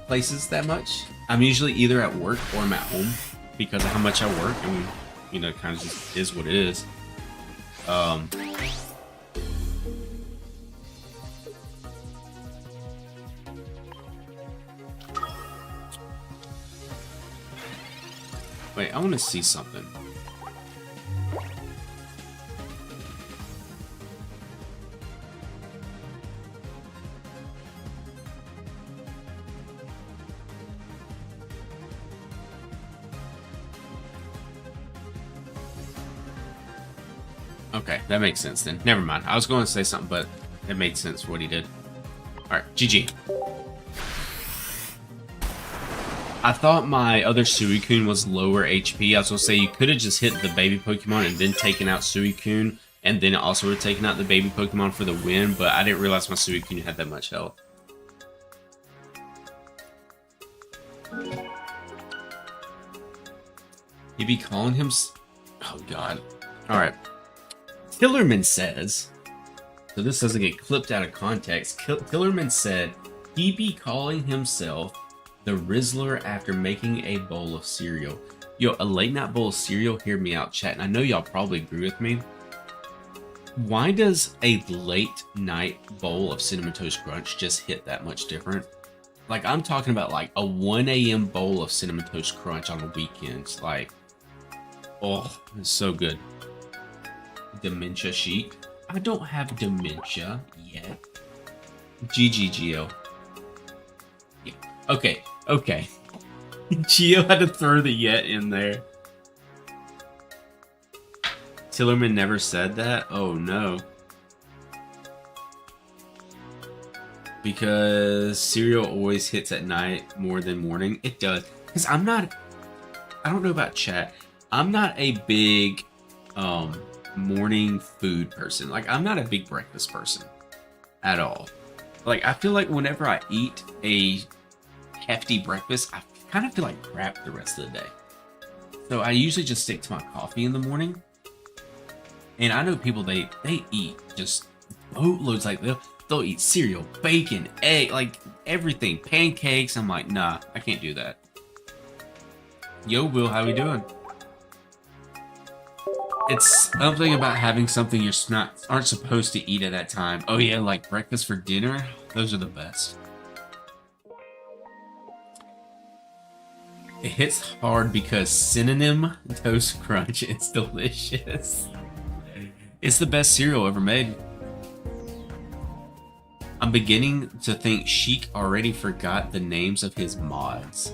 places that much. I'm usually either at work or I'm at home because of how much I work, and you know, it kind of just is what it is. Wait, I want to see something. Okay, that makes sense then. Never mind. I was going to say something, but it made sense what he did. Alright, GG. I thought my other Suicune was lower HP. I was going to say you could have just hit the baby Pokemon and then taken out Suicune, and then also would have taken out the baby Pokemon for the win, but I didn't realize my Suicune had that much health. He'd be calling him... Oh, God. Alright. Tillerman says... So this doesn't get clipped out of context. Tillerman said he be calling himself the Rizzler after making a bowl of cereal. Yo, a late night bowl of cereal, hear me out, chat. And I know y'all probably agree with me. Why does a late night bowl of Cinnamon Toast Crunch just hit that much different? Like, I'm talking about like a 1 a.m. bowl of Cinnamon Toast Crunch on the weekends. Like, oh, it's so good. Dementia Chic. I don't have dementia yet. GGGO. Yeah. Okay. Okay. Gio had to throw the yet in there. Tillerman never said that? Oh no. Because cereal always hits at night more than morning. It does. Because I don't know about chat. I'm not a big morning food person. Like, I'm not a big breakfast person at all. Like, I feel like whenever I eat a hefty breakfast, I kind of feel like crap the rest of the day. So I usually just stick to my coffee in the morning. And I know people, they eat just boatloads. Like, they'll eat cereal, bacon, egg, like everything, pancakes. I'm like, nah, I can't do that. Yo, Will, how we doing? It's something about having something you aren't supposed to eat at that time. Oh yeah, like breakfast for dinner? Those are the best. It hits hard because Cinnamon Toast Crunch is delicious. It's the best cereal ever made. I'm beginning to think Sheik already forgot the names of his mods.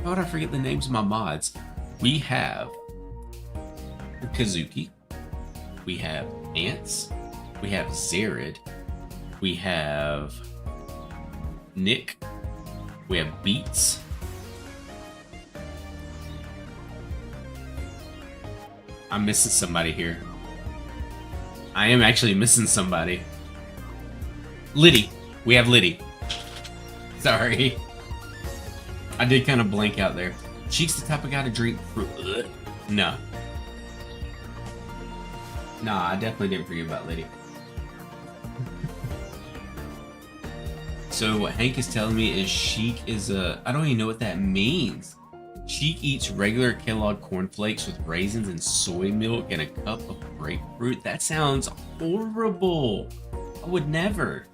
How would I forget the names of my mods? We have Kazuki, we have Ants, we have Zared, we have Nick, we have Beats, I'm missing somebody here. I am actually missing somebody. Liddy, we have Liddy. Sorry, I did kind of blank out there. Sheik's the type of guy to drink fruit. No. Nah, I definitely didn't forget about Liddy. So what Hank is telling me is Sheik is a... I don't even know what that means. Sheik eats regular Kellogg cornflakes with raisins and soy milk and a cup of grapefruit. That sounds horrible. I would never.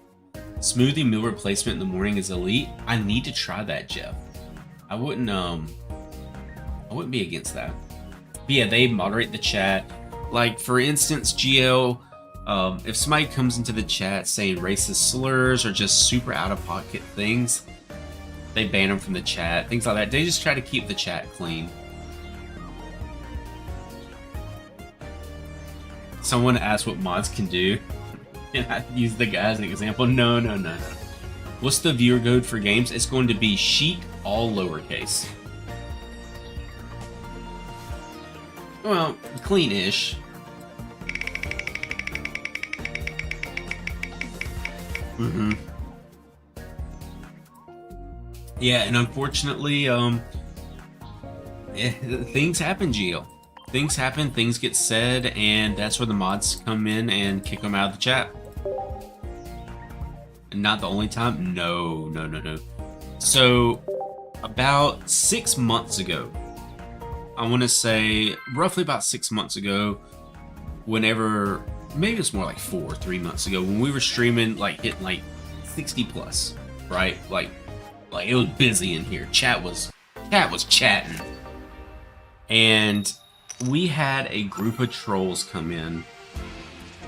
Smoothie meal replacement in the morning is elite. I need to try that, Jeff. I wouldn't be against that. But yeah, they moderate the chat. Like, for instance, GL, if somebody comes into the chat saying racist slurs or just super out-of-pocket things, they ban them from the chat, things like that. They just try to keep the chat clean. Someone asked what mods can do, and I used the guy as an example. No. What's the viewer code for games? It's going to be Sheik, all lowercase. Well, clean-ish. Mm-hmm. Yeah, and unfortunately, things happen, Gio. Things happen, things get said, and that's where the mods come in and kick them out of the chat. And not the only time. No, no, no, no. So, about 6 months ago, I want to say roughly about 6 months ago, whenever, maybe it's more like 3 months ago, when we were streaming, like hitting like 60 plus, right? Like it was busy in here. Chat was chatting, and we had a group of trolls come in,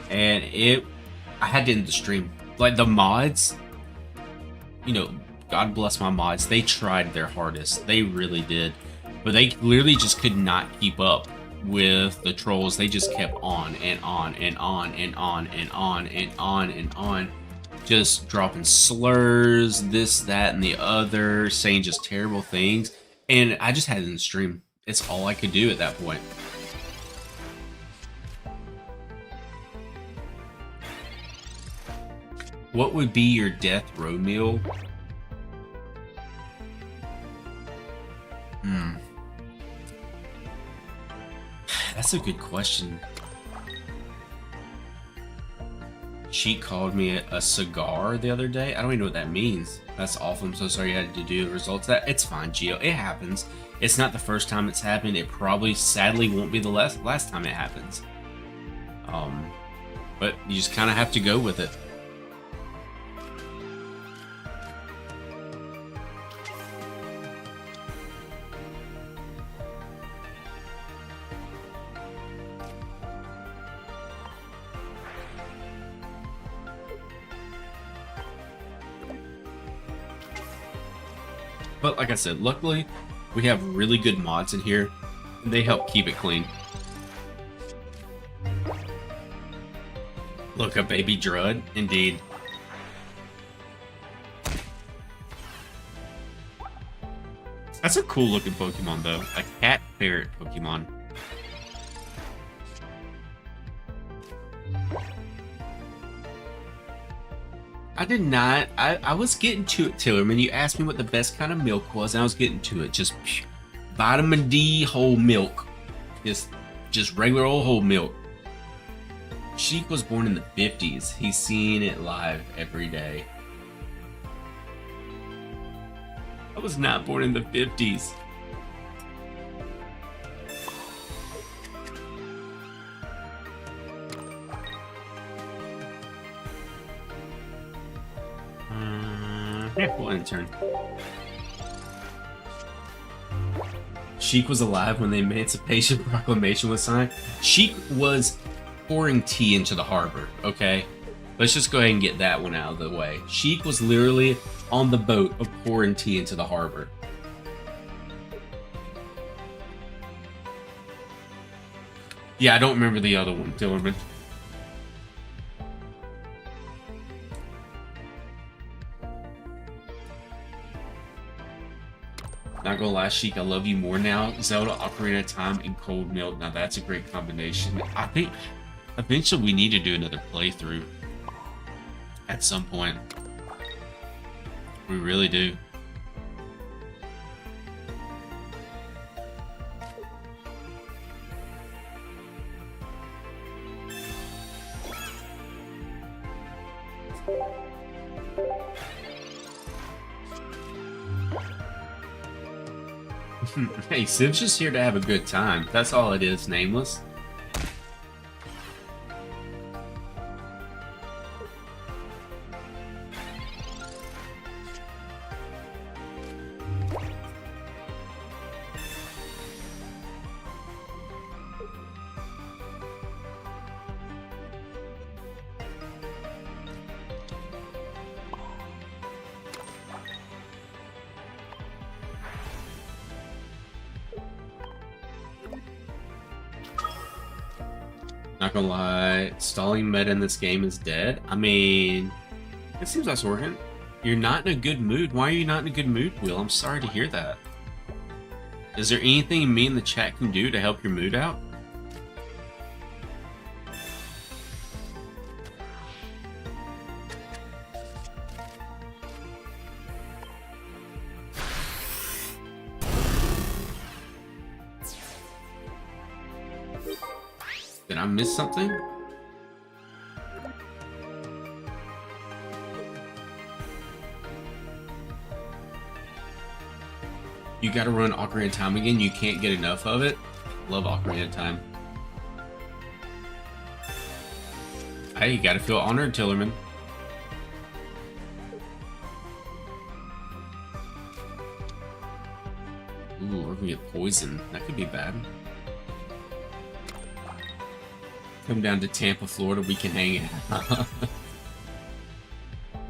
and I had to end the stream. Like the mods, you know, God bless my mods. They tried their hardest. They really did. But they literally just could not keep up with the trolls. They just kept on and on and on and on and on and on and on. Just dropping slurs, this, that, and the other, saying just terrible things. And I just had it in the stream. It's all I could do at that point. What would be your death row meal? That's a good question. She called me a cigar the other day. I don't even know what that means. That's awful. I'm so sorry you had to do the results. That it's fine, Gio. It happens. It's not the first time it's happened. It probably, sadly, won't be the last time it happens. But you just kind of have to go with it. But like I said, luckily, we have really good mods in here, and they help keep it clean. Look, a baby Drud, indeed. That's a cool looking Pokemon, though. A cat ferret Pokemon. I did not. I was getting to it, Tillerman. You asked me what the best kind of milk was, and I was getting to it. Just vitamin D whole milk. Just regular old whole milk. Sheik was born in the 50s. He's seeing it live every day. I was not born in the 50s. Yeah, we'll end the turn. Sheik was alive when the Emancipation Proclamation was signed. Sheik was pouring tea into the harbor, okay? Let's just go ahead and get that one out of the way. Sheik was literally on the boat of pouring tea into the harbor. Yeah, I don't remember the other one, Tillerman. Not gonna lie, Sheik, I love you more now. Zelda, Ocarina of Time, and Cold Milk. Now that's a great combination. I think eventually we need to do another playthrough. At some point. We really do. Hey, Civ's just here to have a good time. That's all it is, Nameless. Not gonna lie, stalling meta in this game is dead. I mean, it seems like it's working. You're not in a good mood. Why are you not in a good mood, Will? I'm sorry to hear that. Is there anything me in the chat can do to help your mood out? I missed something? You gotta run Ocarina of Time again. You can't get enough of it. Love Ocarina of Time. Hey, you gotta feel honored, Tillerman. Ooh, we're gonna get poisoned. That could be bad. Come down to Tampa, Florida. We can hang out.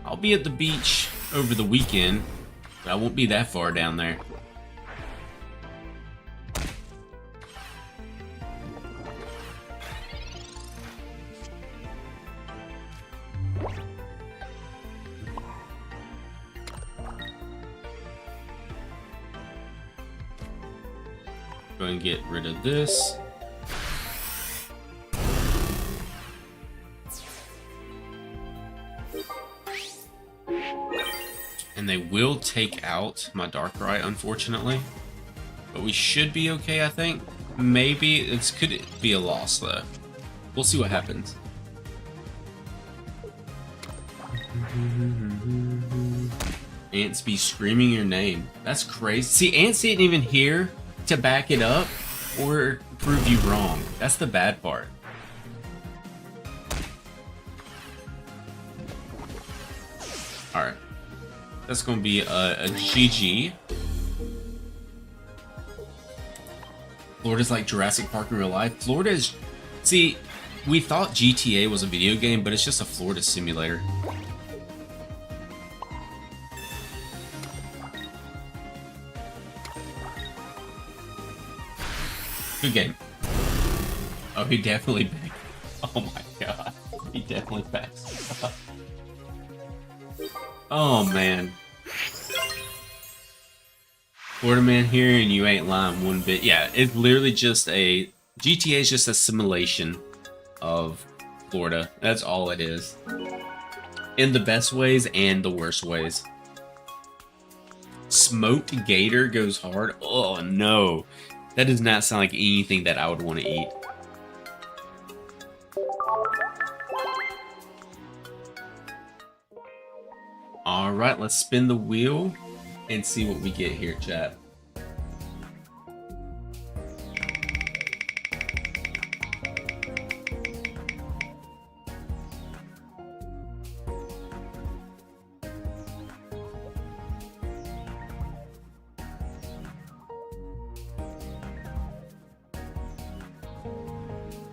I'll be at the beach over the weekend, but I won't be that far down there. Go and get rid of this. And they will take out my Darkrai, unfortunately. But we should be okay, I think. Maybe it could be a loss, though. We'll see what happens. Ants be screaming your name. That's crazy. See, Ants isn't even here to back it up or prove you wrong. That's the bad part. Alright. That's going to be a GG. Florida's like Jurassic Park in real life. Florida is... See, we thought GTA was a video game, but it's just a Florida simulator. Good game. Oh, he definitely backed. Oh my god. He definitely backed. Oh man. Florida man here and you ain't lying one bit. Yeah, it's literally just a... GTA is just a simulation of Florida. That's all it is. In the best ways and the worst ways. Smoked gator goes hard. Oh no. That does not sound like anything that I would want to eat. Alright, let's spin the wheel and see what we get here, chat.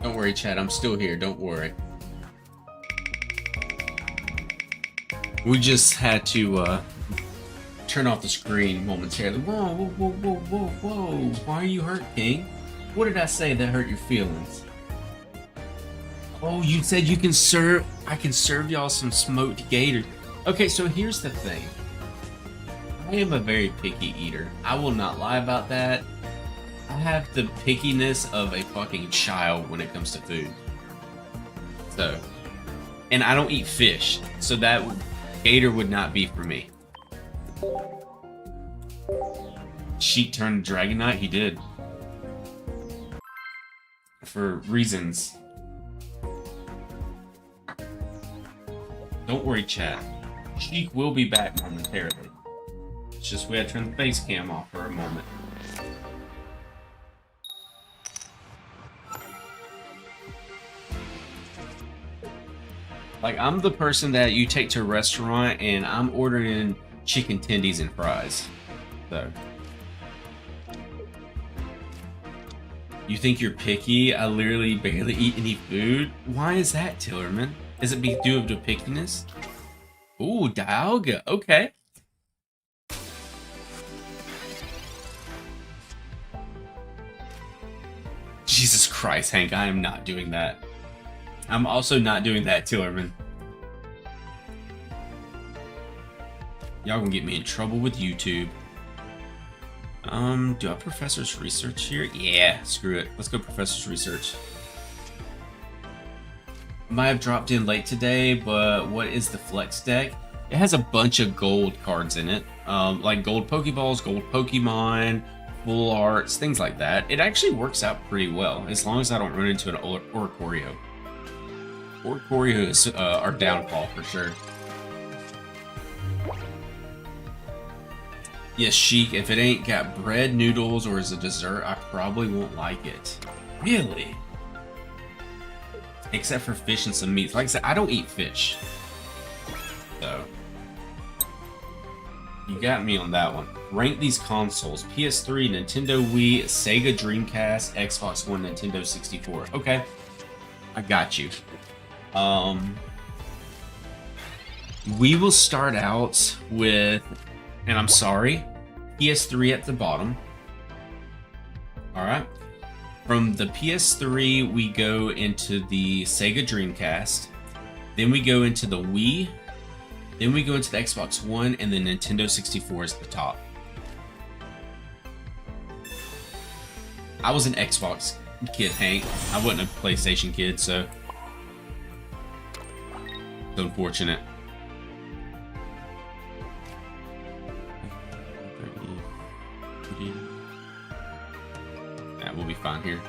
Don't worry, chat. I'm still here. Don't worry. We just had to turn off the screen momentarily. Whoa, whoa, whoa, whoa, whoa, whoa. Why are you hurt, King? What did I say that hurt your feelings? Oh, you said you can serve... I can serve y'all some smoked gator. Okay, so here's the thing. I am a very picky eater. I will not lie about that. I have the pickiness of a fucking child when it comes to food. So, and I don't eat fish, so that gator would not be for me. Sheik turned Dragonite? He did. For reasons. Don't worry, chat. Sheik will be back momentarily. It's just we had to turn the face cam off for a moment. Like, I'm the person that you take to a restaurant and I'm ordering chicken tendies and fries. So. You think you're picky? I literally barely eat any food? Why is that, Tillerman? Is it due to pickiness? Ooh, Dialga. Okay. Jesus Christ, Hank, I am not doing that. I'm also not doing that, Tillerman. Y'all gonna get me in trouble with YouTube. Do I have Professor's Research here? Yeah, screw it. Let's go Professor's Research. Might have dropped in late today, but what is the Flex deck? It has a bunch of gold cards in it. Like gold Pokeballs, gold Pokemon, full arts, things like that. It actually works out pretty well, as long as I don't run into an Oricorio. Oricorio is our downfall for sure. Yes, Sheik, if it ain't got bread, noodles, or as a dessert, I probably won't like it. Really? Except for fish and some meat. Like I said, I don't eat fish. So, you got me on that one. Rank these consoles. PS3, Nintendo Wii, Sega Dreamcast, Xbox One, Nintendo 64. Okay. I got you. We will start out with, and I'm sorry, PS3 at the bottom. Alright. From the PS3, we go into the Sega Dreamcast. Then we go into the Wii. Then we go into the Xbox One, and the Nintendo 64 is the top. I was an Xbox kid, Hank. I wasn't a PlayStation kid, so it's unfortunate. Yeah, we'll be fine here.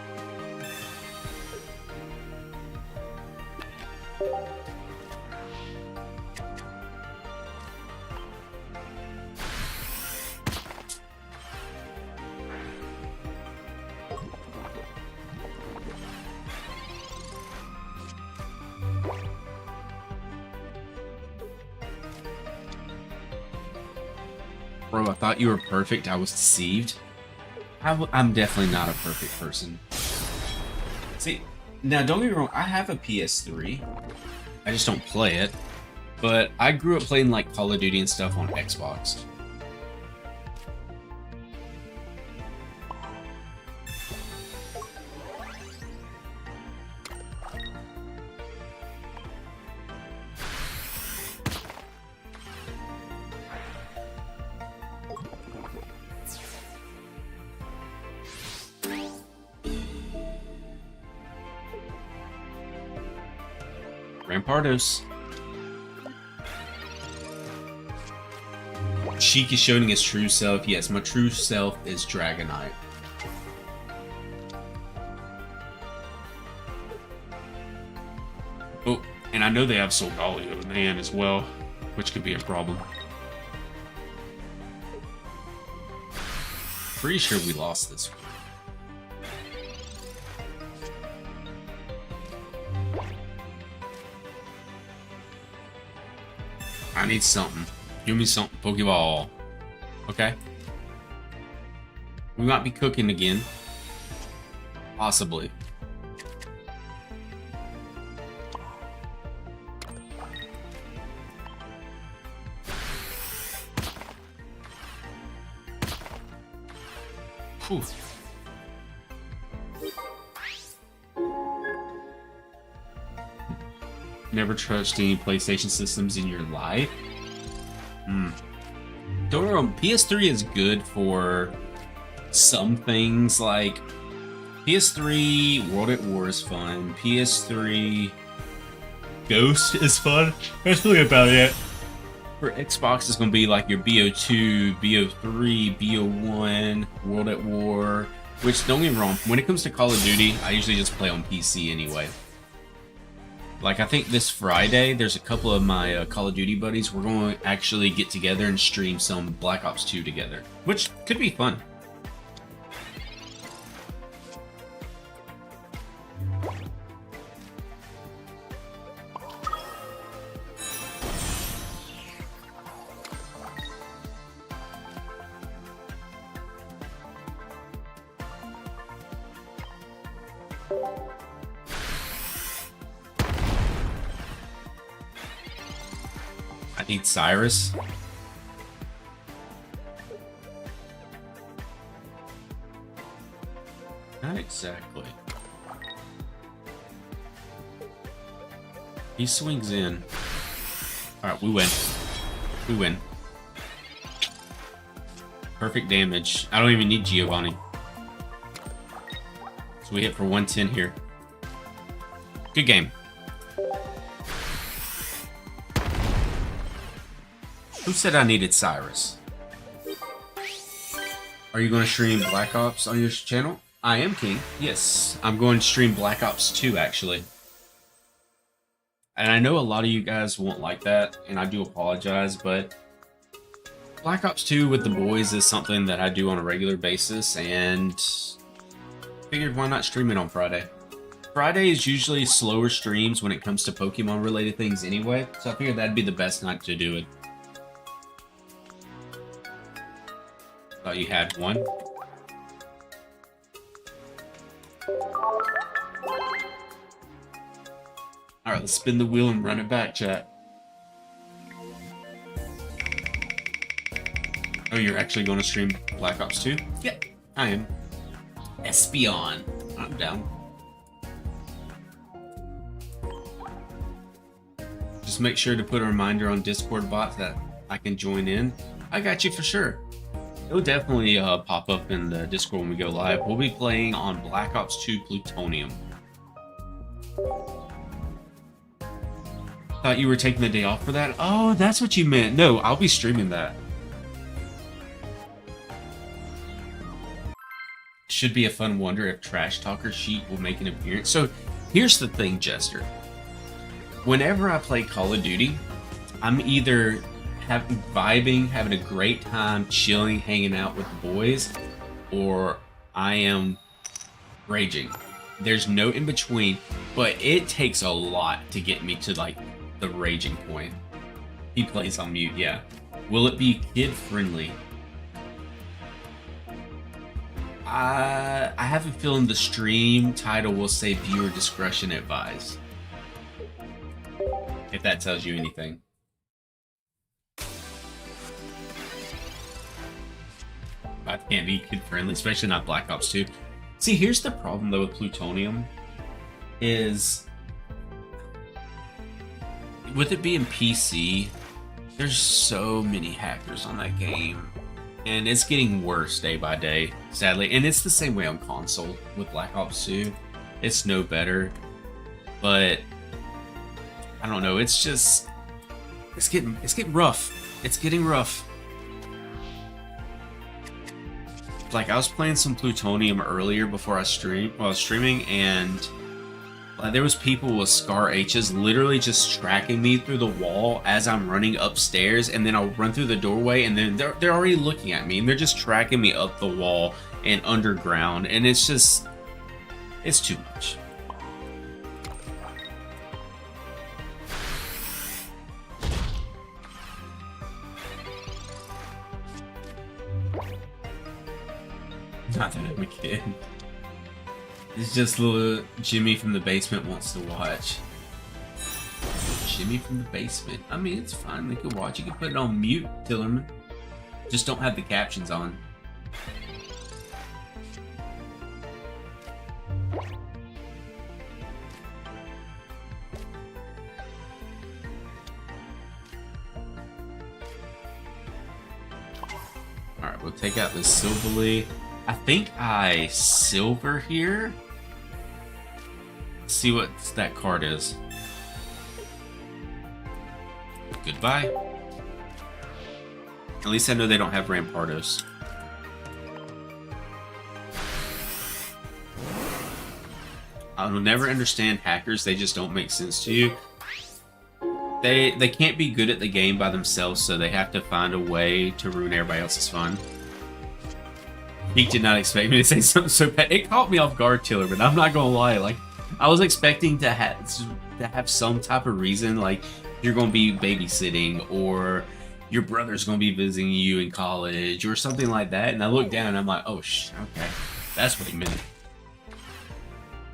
Bro, I thought you were perfect. I was deceived. I'm definitely not a perfect person. See, now don't get me wrong, I have a PS3. I just don't play it. But I grew up playing like Call of Duty and stuff on Xbox. Rampardos. Sheik is showing his true self. Yes, my true self is Dragonite. Oh, and I know they have Solgaleo in the hand as well, which could be a problem. Pretty sure we lost this one. I need something. Give me something. Pokeball. Okay. We might be cooking again. Possibly. Whew. Never trust any PlayStation systems in your life? Don't get me wrong, PS3 is good for some things, like PS3 World at War is fun, PS3 Ghost is fun. That's really about it. For Xbox, it's going to be like your BO2, BO3, BO1, World at War, which, don't get me wrong, when it comes to Call of Duty, I usually just play on PC anyway. Like, I think this Friday, there's a couple of my Call of Duty buddies. We're going to actually get together and stream some Black Ops 2 together, which could be fun. I need Cyrus. Not exactly. He swings in. Alright, we win. We win. Perfect damage. I don't even need Giovanni. So we hit for 110 here. Good game. Who said I needed Cyrus? Are you going to stream Black Ops on your channel? I am King. Yes, I'm going to stream Black Ops 2 actually. And I know a lot of you guys won't like that, and I do apologize, but Black Ops 2 with the boys is something that I do on a regular basis, and figured why not stream it on Friday. Friday is usually slower streams when it comes to Pokemon related things anyway, so I figured that'd be the best night to do it. Thought you had one. Alright, let's spin the wheel and run it back, chat. Oh, you're actually going to stream Black Ops 2? Yeah, I am. Espion. I'm down. Just make sure to put a reminder on Discord bot that I can join in. I got you for sure. It'll definitely pop up in the Discord when we go live. We'll be playing on Black Ops 2 Plutonium. Thought you were taking the day off for that? Oh, that's what you meant. No, I'll be streaming that. Should be a fun wonder if Trash Talker Sheet will make an appearance. So here's the thing, Jester. Whenever I play Call of Duty, I'm either vibing, having a great time, chilling, hanging out with the boys, or I am raging. There's no in between, but it takes a lot to get me to like the raging point. He plays on mute, yeah. Will it be kid friendly? I have a feeling the stream title will say viewer discretion advised. If that tells you anything. I can't be kid friendly, especially not Black Ops 2. See, here's the problem though with Plutonium is with it being PC, there's so many hackers on that game. And it's getting worse day by day, sadly. And it's the same way on console with Black Ops 2. It's no better. But I don't know, it's just it's getting rough. It's getting rough. Like I was playing some Plutonium earlier before I was streaming, and there was people with Scar H's literally just tracking me through the wall as I'm running upstairs, and then I'll run through the doorway, and then they're already looking at me, and they're just tracking me up the wall and underground, and it's just, it's too much. Not that I'm a kid. It's just little Jimmy from the basement wants to watch. Jimmy from the basement. I mean, it's fine. They can watch. You can put it on mute, Tillerman. Just don't have the captions on. Alright, we'll take out this Silverly. I think I silver here. Let's see what that card is. Goodbye. At least I know they don't have Rampardos. I will never understand hackers. They just don't make sense to you. They can't be good at the game by themselves, so they have to find a way to ruin everybody else's fun. He did not expect me to say something so bad. It caught me off guard, Tiller, but I'm not gonna lie. Like, I was expecting to have some type of reason, like you're gonna be babysitting, or your brother's gonna be visiting you in college, or something like that. And I looked down and I'm like, oh, okay, that's what he meant.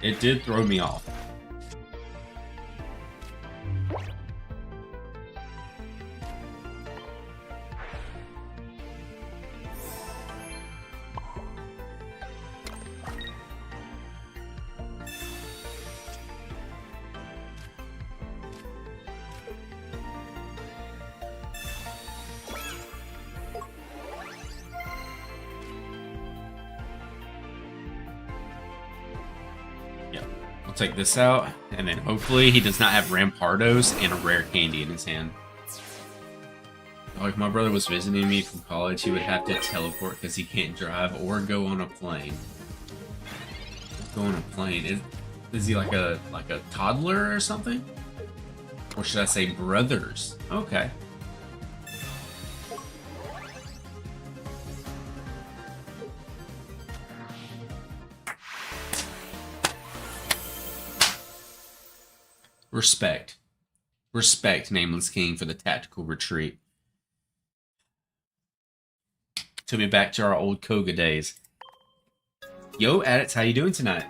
It did throw me off. Take this out, and then hopefully he does not have Rampardos and a rare candy in his hand. Like, my brother was visiting me from college, he would have to teleport because he can't drive or go on a plane. Go on a plane. Is he like a toddler or something? Or should I say brothers? Okay. Respect. Respect, Nameless King, for the tactical retreat. Took me back to our old Koga days. Yo, Addicts, how you doing tonight?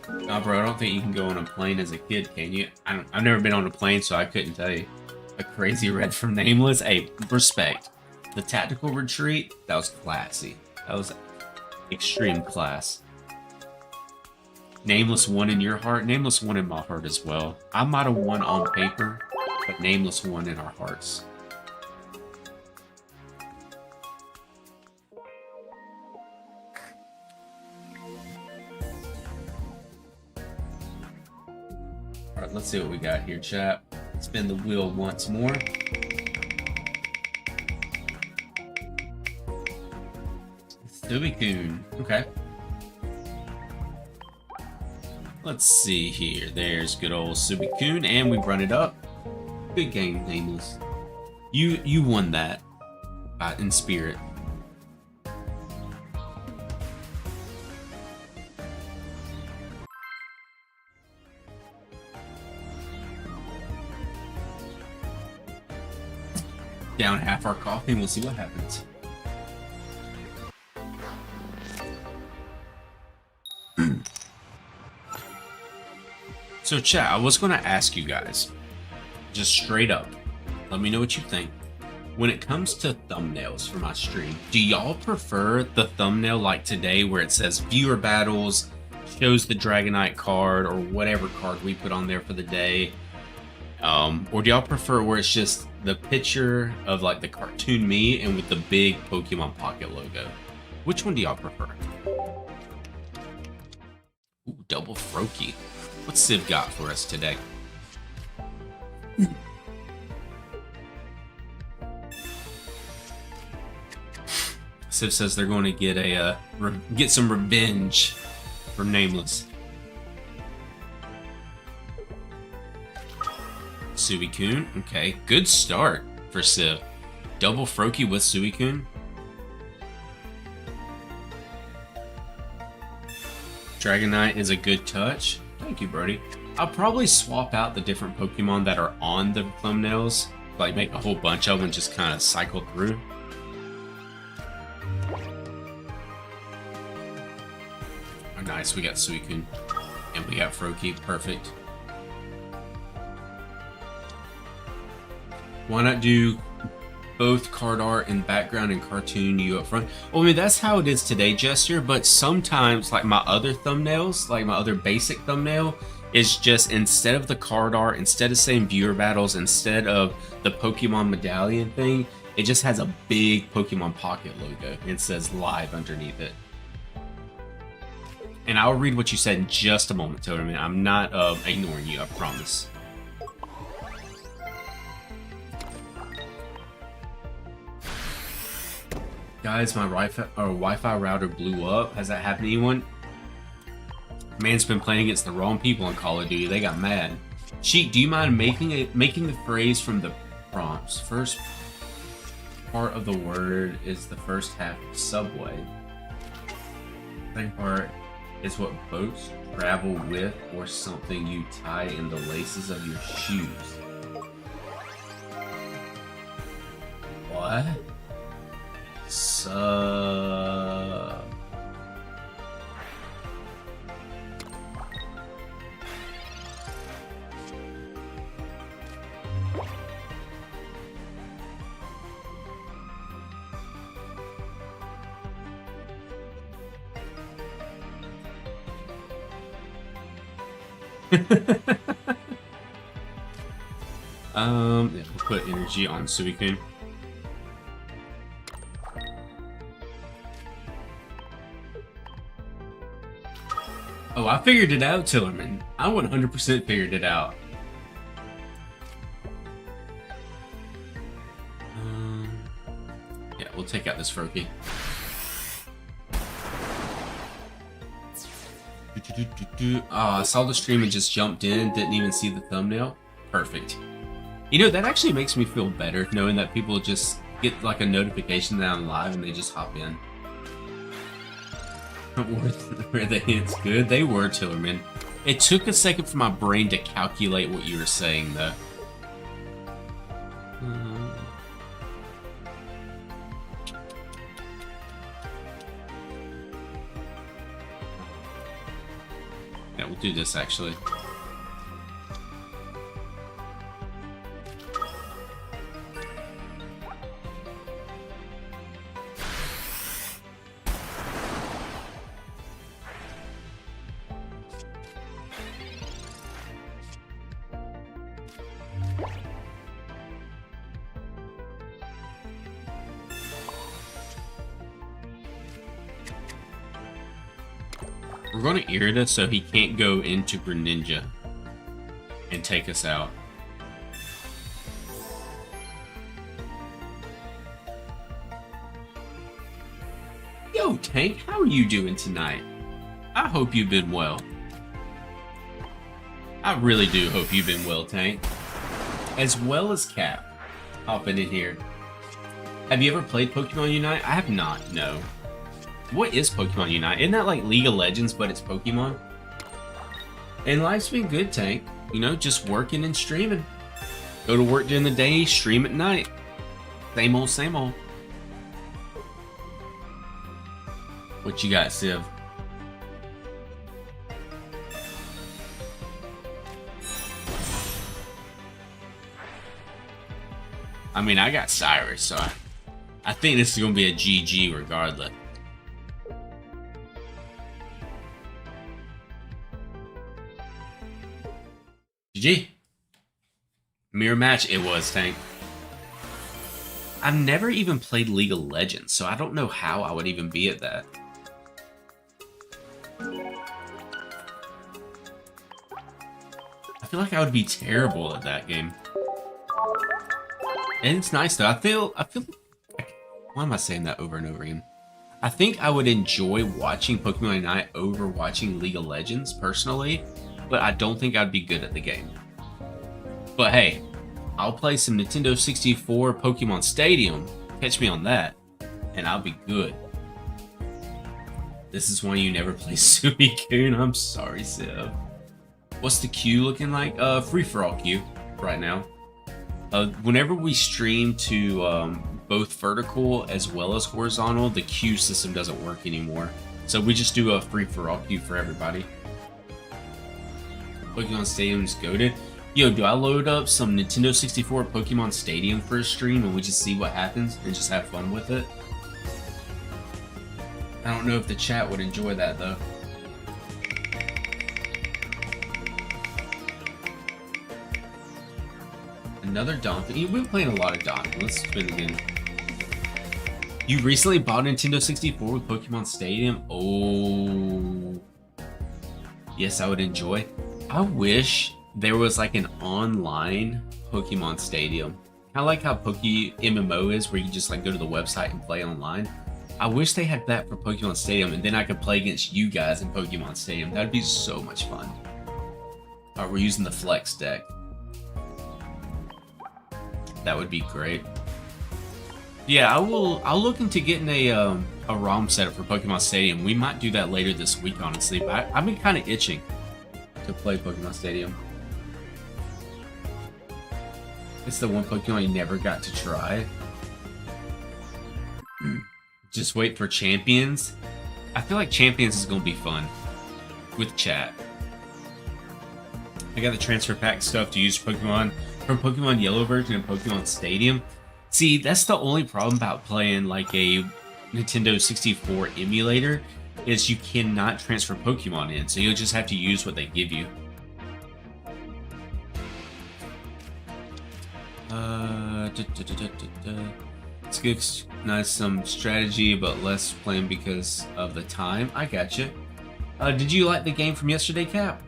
Nah, bro, I don't think you can go on a plane as a kid, can you? I've never been on a plane, so I couldn't tell you. A crazy red from Nameless? Hey, respect. The tactical retreat, that was classy. That was extreme class. Nameless won in your heart? Nameless won in my heart as well. I might have won on paper, but Nameless won in our hearts. Alright, let's see what we got here, chat. Spin the wheel once more. Subikun. Okay. Let's see here. There's good old Subikun, and we run it up. Good game, Nameless. You won that in spirit. Down half our coffee, and we'll see what happens. So chat, I was going to ask you guys, just straight up, let me know what you think. When it comes to thumbnails for my stream, do y'all prefer the thumbnail like today where it says viewer battles, shows the Dragonite card or whatever card we put on there for the day? Or do y'all prefer where it's just the picture of like the cartoon me and with the big Pokemon Pocket logo? Which one do y'all prefer? Ooh, double Froakie. What's Civ got for us today? Civ says they're going to get some revenge from Nameless. Suicune, okay, good start for Civ. Double Froakie with Suicune. Dragonite is a good touch. Thank you, Brody. I'll probably swap out the different Pokemon that are on the thumbnails, like make a whole bunch of them and just kind of cycle through. Oh, nice, we got Suicune and we got Froakie, perfect. Why not do both card art and background and cartoon you up front? Well, I mean, that's how it is today, Jester, but sometimes, like my other thumbnails, like my other basic thumbnail, is just instead of the card art, instead of saying viewer battles, instead of the Pokemon medallion thing, it just has a big Pokemon Pocket logo and it says live underneath it. And I'll read what you said in just a moment, Toteman. I'm not ignoring you, I promise. Guys, my Wi-Fi router blew up. Has that happened to anyone? Man's been playing against the wrong people on Call of Duty. They got mad. Sheik, do you mind making the phrase from the prompts? First part of the word is the first half of subway. Second part is what boats travel with or something you tie in the laces of your shoes. What? Yeah, we'll put energy on Suicune. Oh, I figured it out, Tillerman. I 100% figured it out. we'll take out this Froakie. I saw the stream and just jumped in, didn't even see the thumbnail. Perfect. You know, that actually makes me feel better, knowing that people just get like a notification that I'm live and they just hop in. Were the hints good? They were, Tillerman. It took a second for my brain to calculate what you were saying, though. Yeah, we'll do this, actually. We're going to Irida so he can't go into Greninja and take us out. Yo, Tank, how are you doing tonight? I hope you've been well. I really do hope you've been well, Tank. As well as Cap, hopping in here. Have you ever played Pokemon Unite? I have not, no. What is Pokemon Unite? Isn't that like League of Legends, but it's Pokemon? And life's been good, Tank. You know, just working and streaming. Go to work during the day, stream at night. Same old, same old. What you got, Civ? I mean, I got Cyrus, so I think this is going to be a GG regardless. GG. Mirror match it was, Tank. I've never even played League of Legends, so I don't know how I would even be at that. I feel like I would be terrible at that game. And it's nice though. I feel why am I saying that over and over again? I think I would enjoy watching Pokemon Unite over watching League of Legends personally, but I don't think I'd be good at the game. But hey, I'll play some Nintendo 64 Pokemon Stadium, catch me on that, and I'll be good. This is why you never play Suicune. I'm sorry, Civ. What's the queue looking like? Free-for-all queue right now. Whenever we stream to both vertical as well as horizontal, the queue system doesn't work anymore. So we just do a free-for-all queue for everybody. Pokemon Stadium's goated. Yo, do I load up some Nintendo 64 Pokemon Stadium for a stream and we just see what happens and just have fun with it? I don't know if the chat would enjoy that though. Another Donkey. We've been playing a lot of Donkey. Let's spin again. You recently bought Nintendo 64 with Pokemon Stadium? Oh. Yes, I would enjoy. I wish there was like an online Pokemon Stadium. Kind of like how MMO is, where you just like go to the website and play online. I wish they had that for Pokemon Stadium, and then I could play against you guys in Pokemon Stadium. That'd be so much fun. Alright, we're using the Flex deck. That would be great. Yeah, I'll look into getting a ROM setup for Pokemon Stadium. We might do that later this week, honestly. But I've been kind of itching to play Pokemon Stadium. It's the one Pokemon you never got to try. Just wait for Champions. I feel like Champions is going to be fun with chat. I got the transfer pack stuff to use Pokemon from Pokemon Yellow version and Pokemon Stadium. See, that's the only problem about playing like a Nintendo 64 emulator, is you cannot transfer Pokemon in, so you'll just have to use what they give you. It's good, nice some strategy, but less playing because of the time. I gotcha. Did you like the game from yesterday, Cap?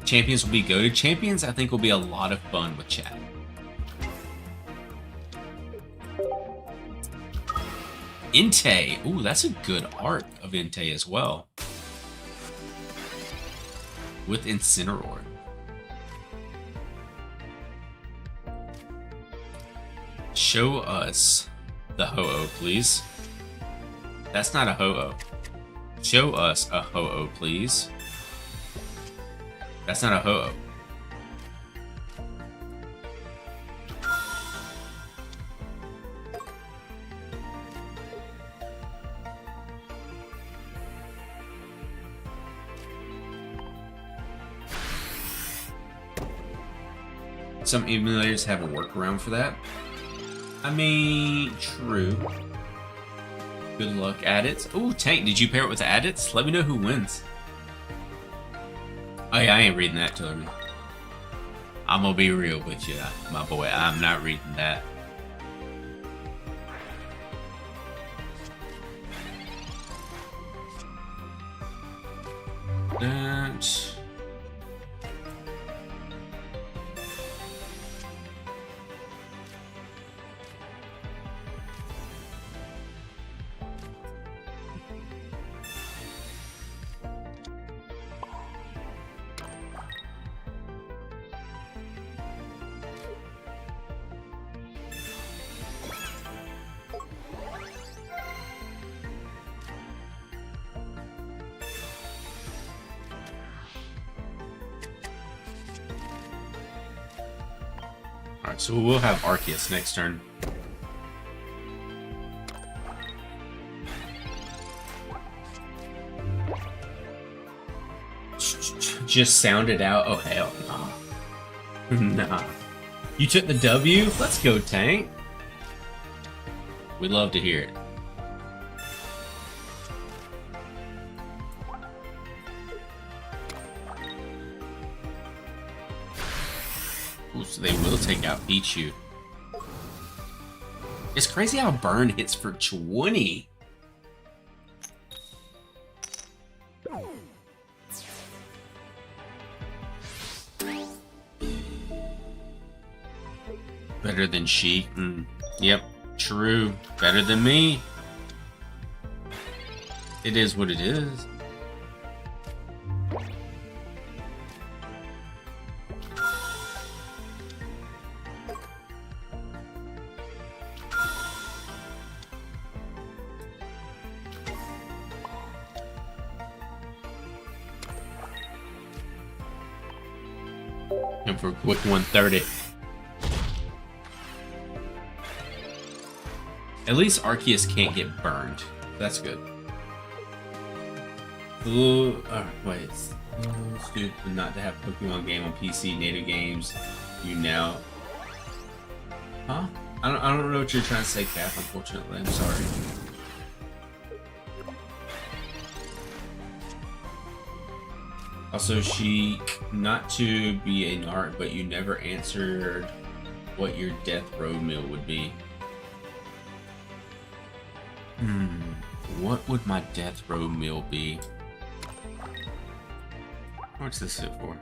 Champions will be goated. Champions, I think, will be a lot of fun with chat. Entei. Ooh, that's a good art of Entei as well. With Incineroar. Show us the Ho-Oh, please. That's not a Ho-Oh. Show us a Ho-Oh, please. That's not a Ho-Oh. Some emulators have a workaround for that. I mean, true. Good luck, Adits. Oh, Tank, did you pair it with Adits? Let me know who wins. Oh yeah, I ain't reading that, Tillerman. I'm gonna be real with you, my boy. I'm not reading that. That... Alright, so we'll have Arceus next turn. Just sound it out. Oh, hell no. Nah. You took the W? Let's go, Tank. We'd love to hear it. Ooh, so they will take out Pichu. It's crazy how Burn hits for 20. Better than she? Yep, true. Better than me. It is what it is. And for a quick 130. At least Arceus can't get burned. That's good. Ooh, wait. It's stupid not to have Pokemon game on PC native games. You now. Huh? I don't know what you're trying to say, Cap, unfortunately. I'm sorry. Also, Sheik, not to be a narc, but you never answered what your death row meal would be. What would my death row meal be? What's this sit for?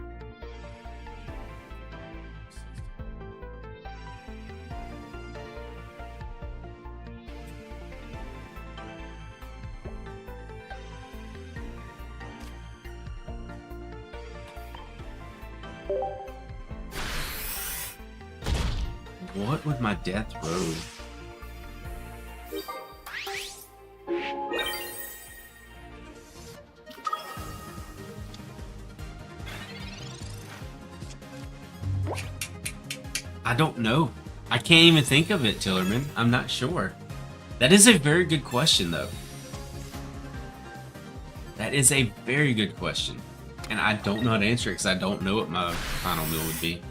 What would my death row? I don't know. I can't even think of it, Tillerman. I'm not sure. That is a very good question, though. That is a very good question. And I don't know how to answer it because I don't know what my final meal would be.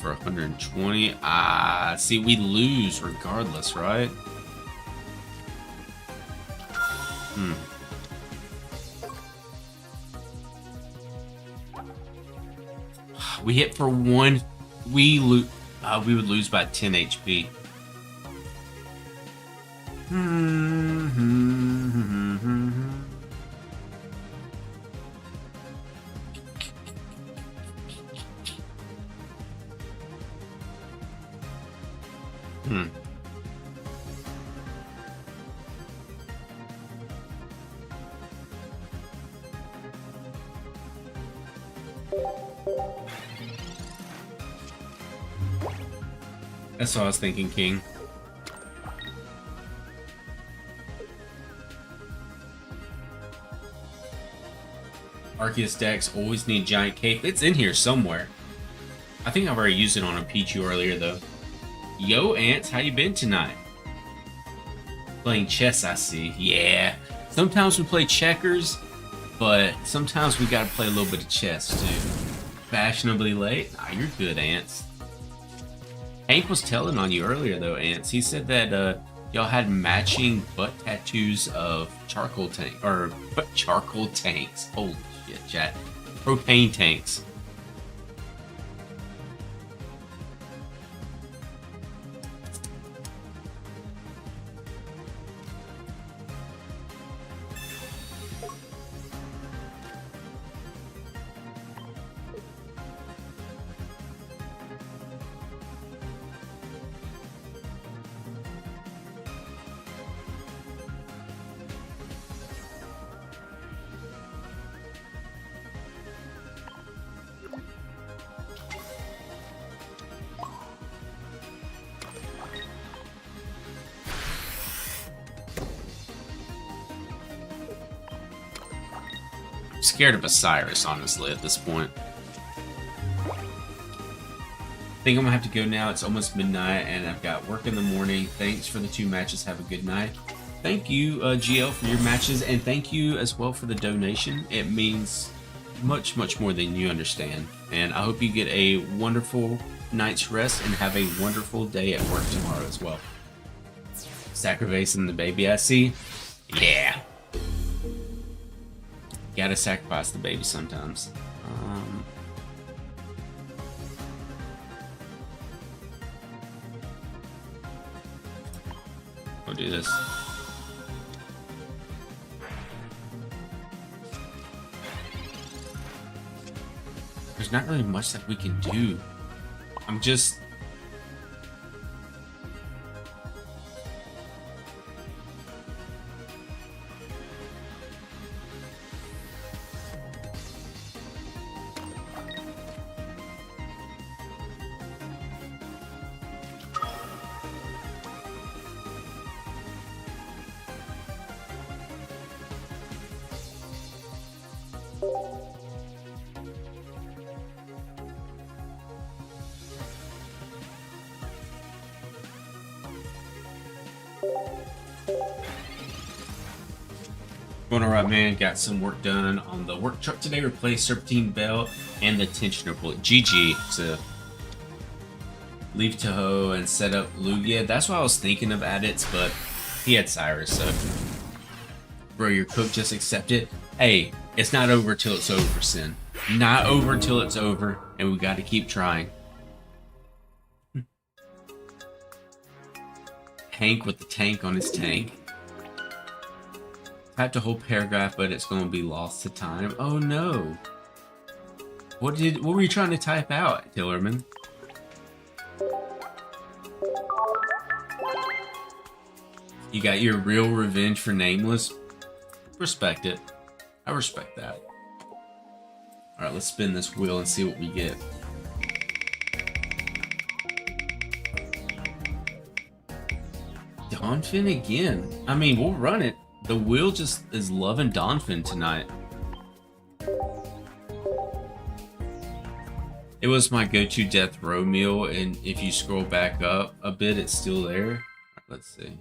For 120, see, we lose regardless, right? we hit for one, we would lose by 10 HP. That's what I was thinking, King. Arceus decks always need Giant Cape. It's in here somewhere. I think I've already used it on a Pichu earlier, though. Yo, Ants, how you been tonight? Playing chess, I see. Yeah. Sometimes we play checkers, but sometimes we gotta play a little bit of chess, too. Fashionably late? Nah, you're good, Ants. Hank was telling on you earlier, though, Ants. He said that y'all had matching butt tattoos of charcoal tank or charcoal tanks. Holy shit, chat. Propane tanks. Scared of Osiris, honestly, at this point. I think I'm gonna have to go now. It's almost midnight, and I've got work in the morning. Thanks for the 2 matches. Have a good night. Thank you, GL, for your matches, and thank you as well for the donation. It means much, much more than you understand. And I hope you get a wonderful night's rest and have a wonderful day at work tomorrow as well. Sacrificing the baby, I see. Yeah. Gotta sacrifice the baby sometimes. We'll do this. There's not really much that we can do. I'm just... Going alright, man. Got some work done on the work truck today. Replaced Serpentine Bell and the tensioner bullet. GG. So leave Toho and set up Lugia. That's why I was thinking of Adits, but he had Cyrus, so bro, your cook, just accept it. Hey, it's not over till it's over, Sin. Not over till it's over, and we got to keep trying. Hank with the tank on his tank. Typed a whole paragraph, but it's going to be lost to time. Oh no! What were you trying to type out, Tillerman? You got your real revenge for Nameless? Respect it. I respect that. Alright, let's spin this wheel and see what we get. Donphin again. I mean, we'll run it. The wheel just is loving Donphin tonight. It was my go-to death row meal, and if you scroll back up a bit, it's still there. Let's see.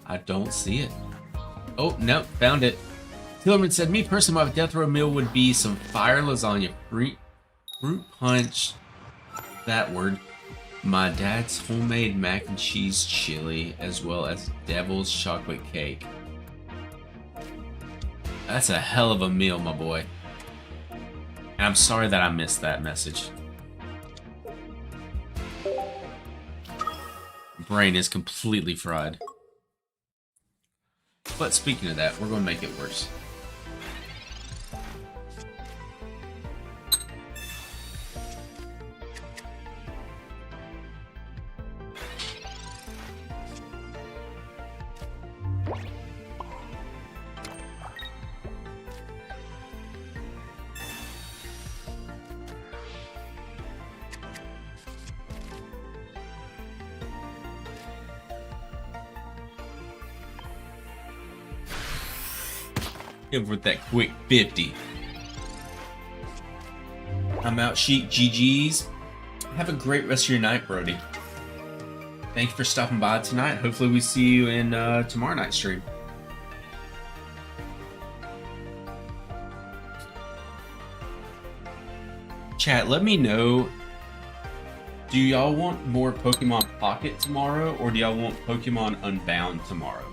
I don't see it. Oh, nope, found it. Tillerman said, me personally, my death row meal would be some fire lasagna, fruit punch, that word, my dad's homemade mac and cheese chili, as well as devil's chocolate cake. That's a hell of a meal, my boy. And I'm sorry that I missed that message. Brain is completely fried. But speaking of that, we're going to make it worse. With that quick 50. I'm out, Sheik. GG's. Have a great rest of your night, Brody. Thank you for stopping by tonight. Hopefully we see you in tomorrow night's stream. Chat, let me know. Do y'all want more Pokemon Pocket tomorrow, or do y'all want Pokemon Unbound tomorrow?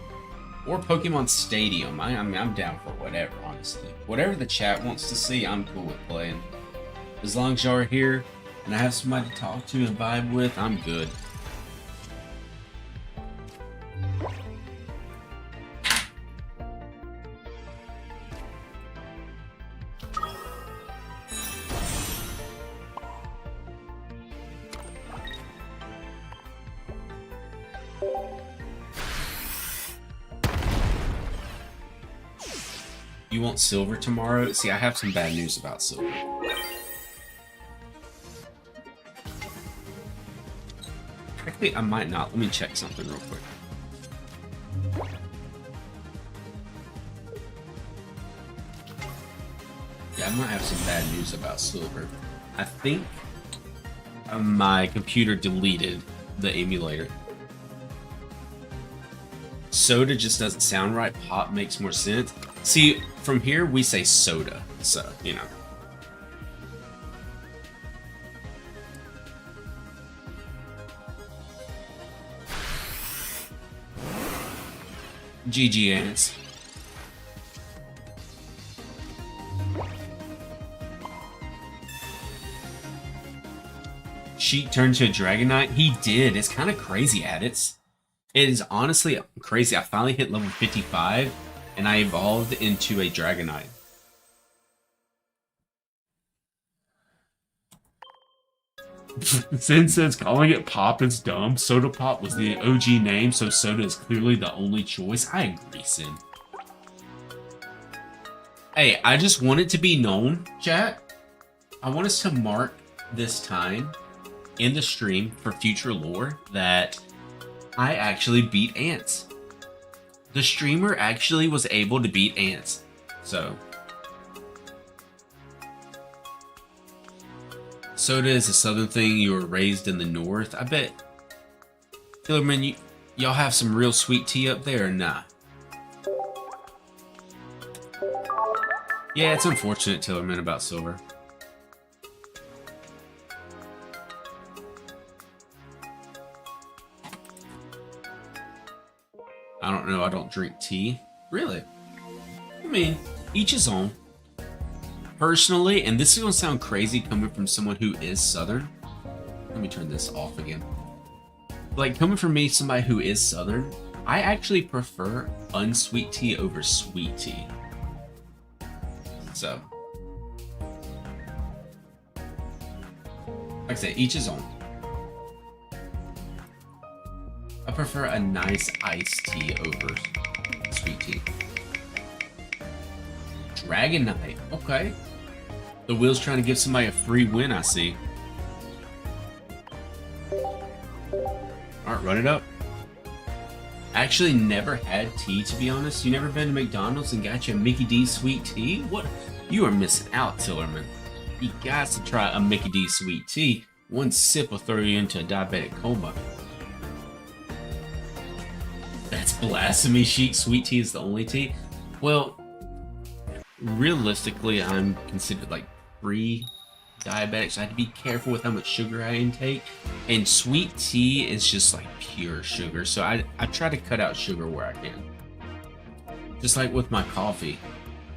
Or Pokemon Stadium. I'm down for whatever, honestly. Whatever the chat wants to see, I'm cool with playing. As long as y'all are here and I have somebody to talk to and vibe with, I'm good. You want silver tomorrow? See, I have some bad news about silver. Actually, I might not. Let me check something real quick. Yeah, I might have some bad news about silver. I think my computer deleted the emulator. Soda just doesn't sound right. Pop makes more sense. See, from here we say soda, so, you know. GG Ants. Sheik turned to a Dragonite? He did. It's kind of crazy, Adits. It is honestly crazy. I finally hit level 55. And I evolved into a Dragonite. Sin says calling it Pop is dumb. Soda Pop was the OG name, so Soda is clearly the only choice. I agree, Sin. Hey, I just want it to be known, chat. I want us to mark this time in the stream for future lore that I actually beat Ants. The streamer actually was able to beat Ants. So. Soda is a southern thing. You were raised in the north. I bet. Killerman, y'all have some real sweet tea up there or nah? Yeah, it's unfortunate, Tillerman, about silver. I don't know, I don't drink tea. Really? I mean, each his own. Personally, and this is gonna sound crazy coming from someone who is Southern. Let me turn this off again. Like, coming from me, somebody who is Southern, I actually prefer unsweet tea over sweet tea. So. Like I said, each his own. I prefer a nice iced tea over sweet tea. Dragonite, okay. The wheel's trying to give somebody a free win, I see. Alright, run it up. I actually never had tea, to be honest. You never been to McDonald's and got you a Mickey D's sweet tea? What? You are missing out, Tillerman. You got to try a Mickey D's sweet tea. One sip will throw you into a diabetic coma. That's blasphemy, Sheik. Sweet tea is the only tea. Well, realistically, I'm considered like pre-diabetic, so I have to be careful with how much sugar I intake. And sweet tea is just like pure sugar, so I try to cut out sugar where I can. Just like with my coffee.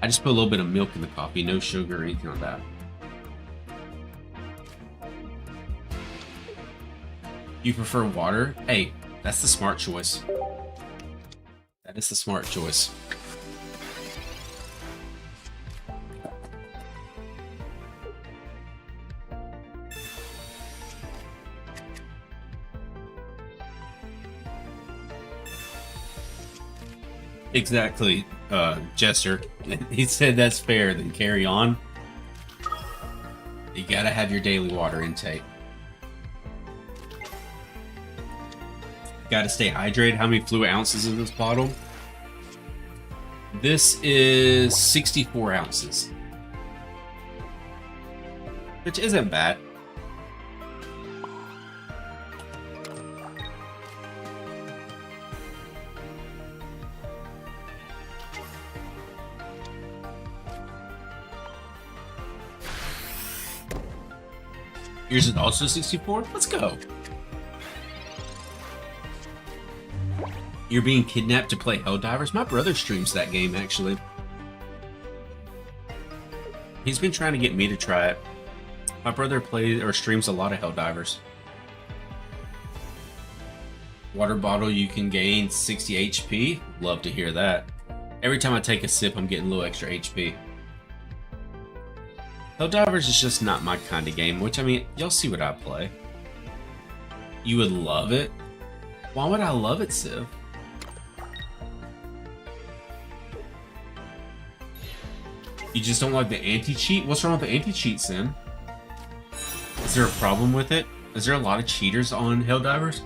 I just put a little bit of milk in the coffee, no sugar or anything like that. You prefer water? Hey, that's the smart choice. That is the smart choice. Exactly, Jester. He said that's fair, then carry on. You gotta have your daily water intake. Gotta stay hydrated. How many fluid ounces in this bottle? This is 64 ounces. Which isn't bad. Yours is also 64? Let's go. You're being kidnapped to play Helldivers? My brother streams that game, actually. He's been trying to get me to try it. My brother plays or streams a lot of Helldivers. Water bottle, you can gain 60 HP. Love to hear that. Every time I take a sip, I'm getting a little extra HP. Helldivers is just not my kind of game, which, I mean, y'all see what I play. You would love it? Why would I love it, Civ? You just don't like the anti-cheat? What's wrong with the anti-cheat, Sim? Is there a problem with it? Is there a lot of cheaters on Helldivers?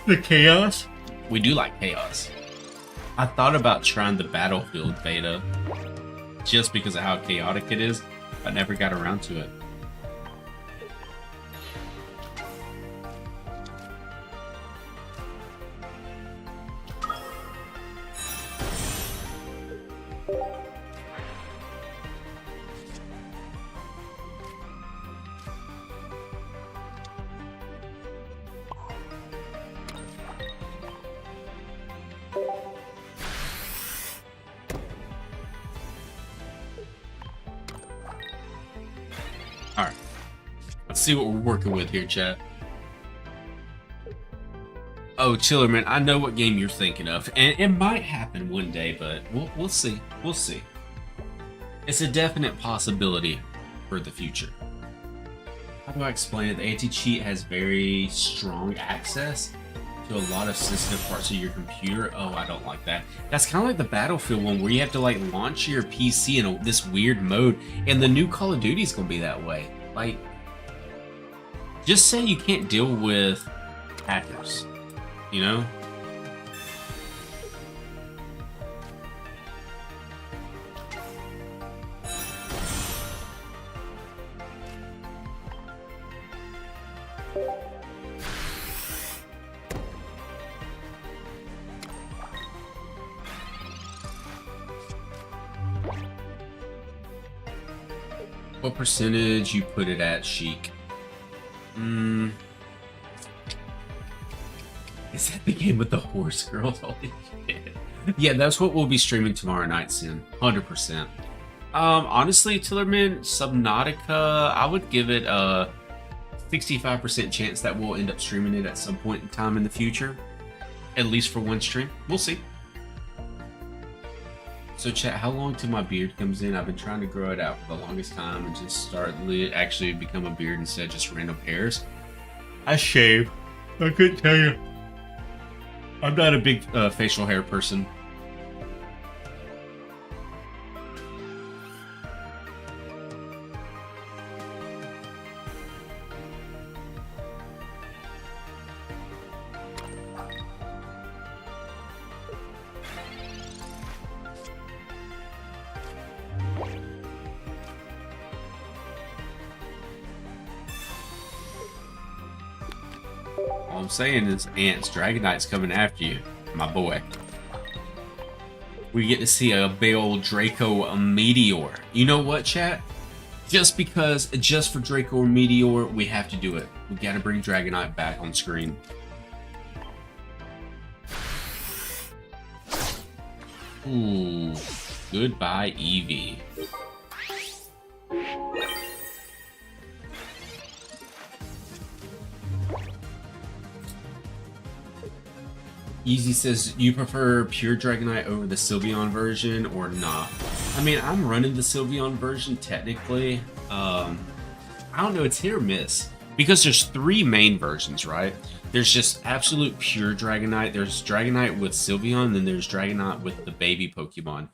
The chaos? We do like chaos. I thought about trying the Battlefield beta just because of how chaotic it is. I never got around to it. Alright. Let's see what we're working with here, chat. Oh, Chillerman, I know what game you're thinking of. And it might happen one day, but we'll see. We'll see. It's a definite possibility for the future. How do I explain it? The anti-cheat has very strong access to a lot of sensitive parts of your computer. Oh, I don't like that. That's kind of like the Battlefield one where you have to like launch your PC in this weird mode, and the new Call of Duty is going to be that way. Like, just say you can't deal with hackers, you know? What percentage you put it at, Sheik? Is that the game with the horse girls? Holy shit. Yeah, that's what we'll be streaming tomorrow night, Sin. 100%. Honestly, Tillerman, Subnautica, I would give it a 65% chance that we'll end up streaming it at some point in time in the future. At least for one stream. We'll see. So chat, how long till my beard comes in? I've been trying to grow it out for the longest time and just start actually become a beard instead of just random hairs. I shave. I couldn't tell you. I'm not a big facial hair person. All I'm saying is, Ants, Dragonite's coming after you, my boy. We get to see a big old Draco Meteor. You know what, chat? Just for Draco Meteor, we have to do it. We gotta bring Dragonite back on screen. Ooh, goodbye, Eevee. Easy says, you prefer pure Dragonite over the Sylveon version or not? I mean, I'm running the Sylveon version technically. I don't know, it's hit or miss. Because there's 3 main versions, right? There's just absolute pure Dragonite, there's Dragonite with Sylveon, then there's Dragonite with the baby Pokemon.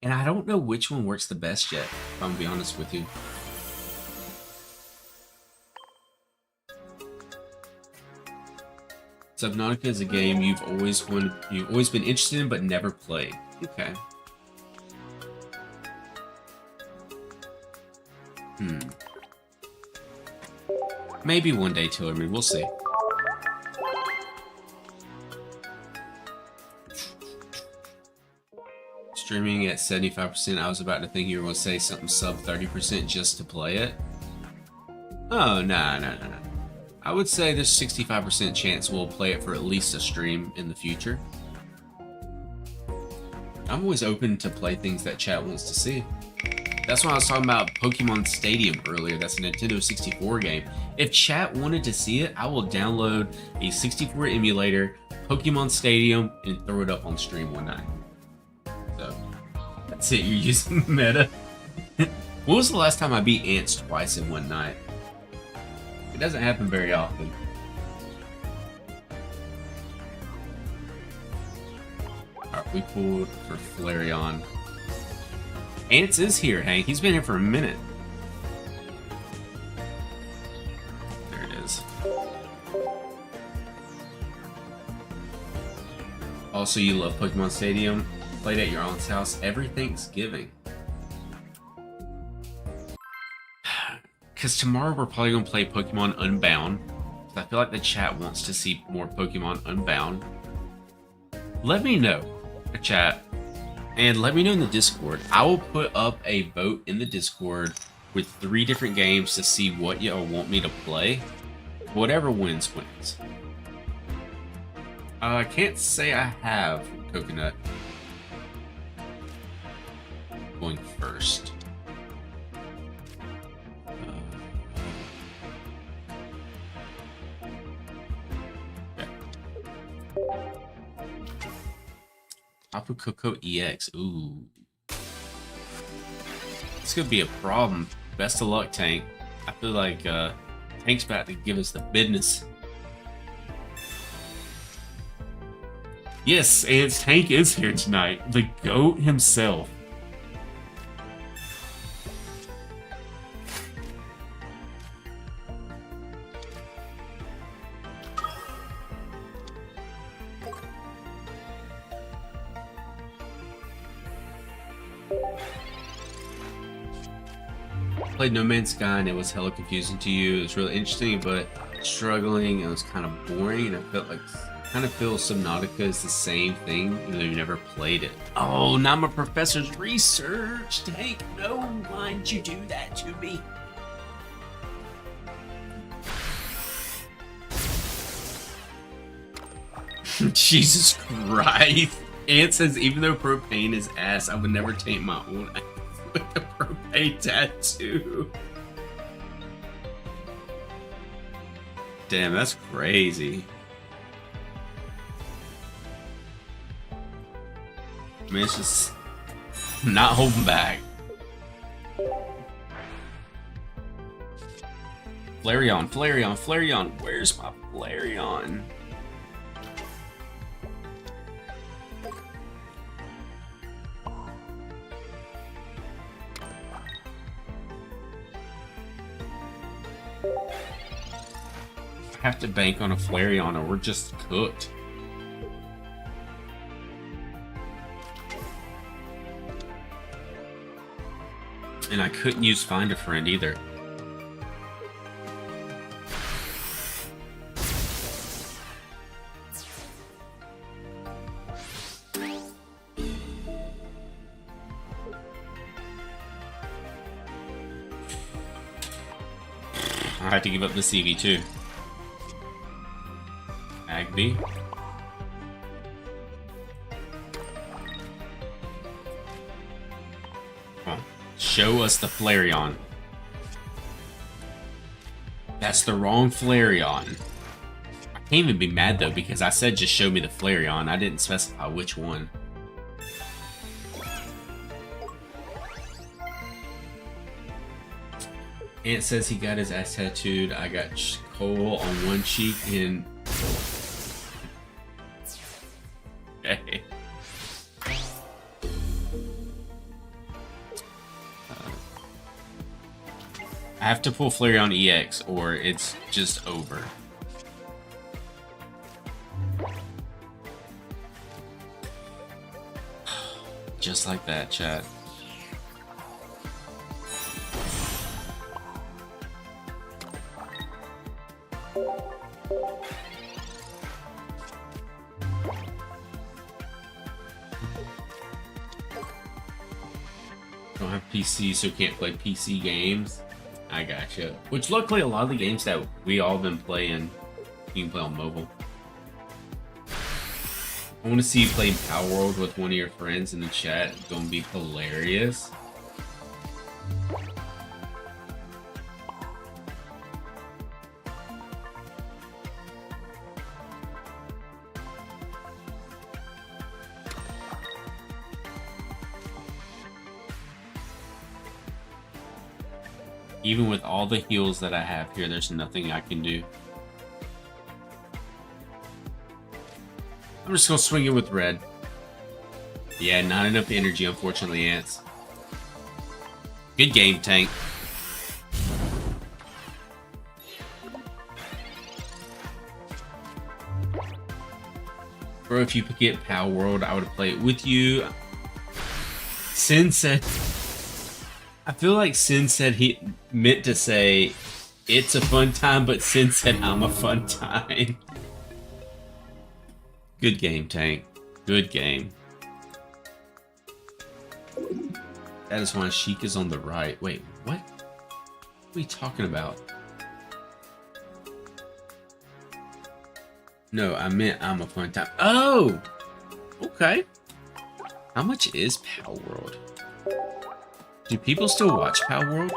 And I don't know which one works the best yet, if I'm gonna be honest with you. Subnautica is a game you've always been interested in but never played. Okay. Maybe one day, Tillerman. We'll see. Streaming at 75%. I was about to think you were going to say something sub 30% just to play it. Oh, no. I would say there's 65% chance we'll play it for at least a stream in the future. I'm always open to play things that chat wants to see. That's why I was talking about Pokemon Stadium earlier. That's a Nintendo 64 game. If chat wanted to see it, I will download a 64 emulator, Pokemon Stadium, and throw it up on stream one night. So, that's it. You're using meta. When was the last time I beat Ants twice in one night? It doesn't happen very often. Alright, we pulled for Flareon. Ants is here, Hank. He's been here for a minute. There it is. Also, you love Pokemon Stadium. Played at your aunt's house every Thanksgiving. Because tomorrow we're probably going to play Pokemon Unbound. I feel like the chat wants to see more Pokemon Unbound. Let me know, chat. And let me know in the Discord. I will put up a vote in the Discord with 3 different games to see what y'all want me to play. Whatever wins, wins. I can't say I have Coconut. Going first. Tapu Koko EX. Ooh. This could be a problem. Best of luck, Tank. I feel like Tank's about to give us the business. Yes, and Tank is here tonight. The GOAT himself. Played No Man's Sky and it was hella confusing to you. It was really interesting, but struggling. It was kind of boring, and I felt like kind of feel Subnautica is the same thing, even though you never played it. Oh, now my professor's research. Tank, no, why'd you do that to me? Jesus Christ. Ant says, even though propane is ass, I would never taint my own ass with a propane tattoo. Damn, that's crazy. I mean, it's just not holding back. Flareon, Flareon, Flareon. Where's my Flareon? I have to bank on a Flareon or we're just cooked. And I couldn't use Find a Friend either. I had to give up the CV too. Agby. Show us the Flareon. That's the wrong Flareon. I can't even be mad though because I said just show me the Flareon. I didn't specify which one. Ant says he got his ass tattooed. I got coal on one cheek and... Okay. I have to pull Flareon EX or it's just over. Just like that, chat. Don't have PC, so can't play PC games. I gotcha. Which luckily a lot of the games that we all been playing, you can play on mobile. I want to see you play Power World with one of your friends in the chat. It's gonna be hilarious. Even with all the heals that I have here, there's nothing I can do. I'm just gonna swing it with red. Yeah, not enough energy, unfortunately, Ants. Good game, Tank. Bro, if you get Power World, I would play it with you. Sin said... I feel like Sin said he meant to say it's a fun time, but Sin said I'm a fun time. Good game, Tank. Good game. That is why Sheik is on the right. Wait, what? What are we talking about? No, I meant I'm a fun time. Oh! Okay. How much is Power World? Do people still watch Power World?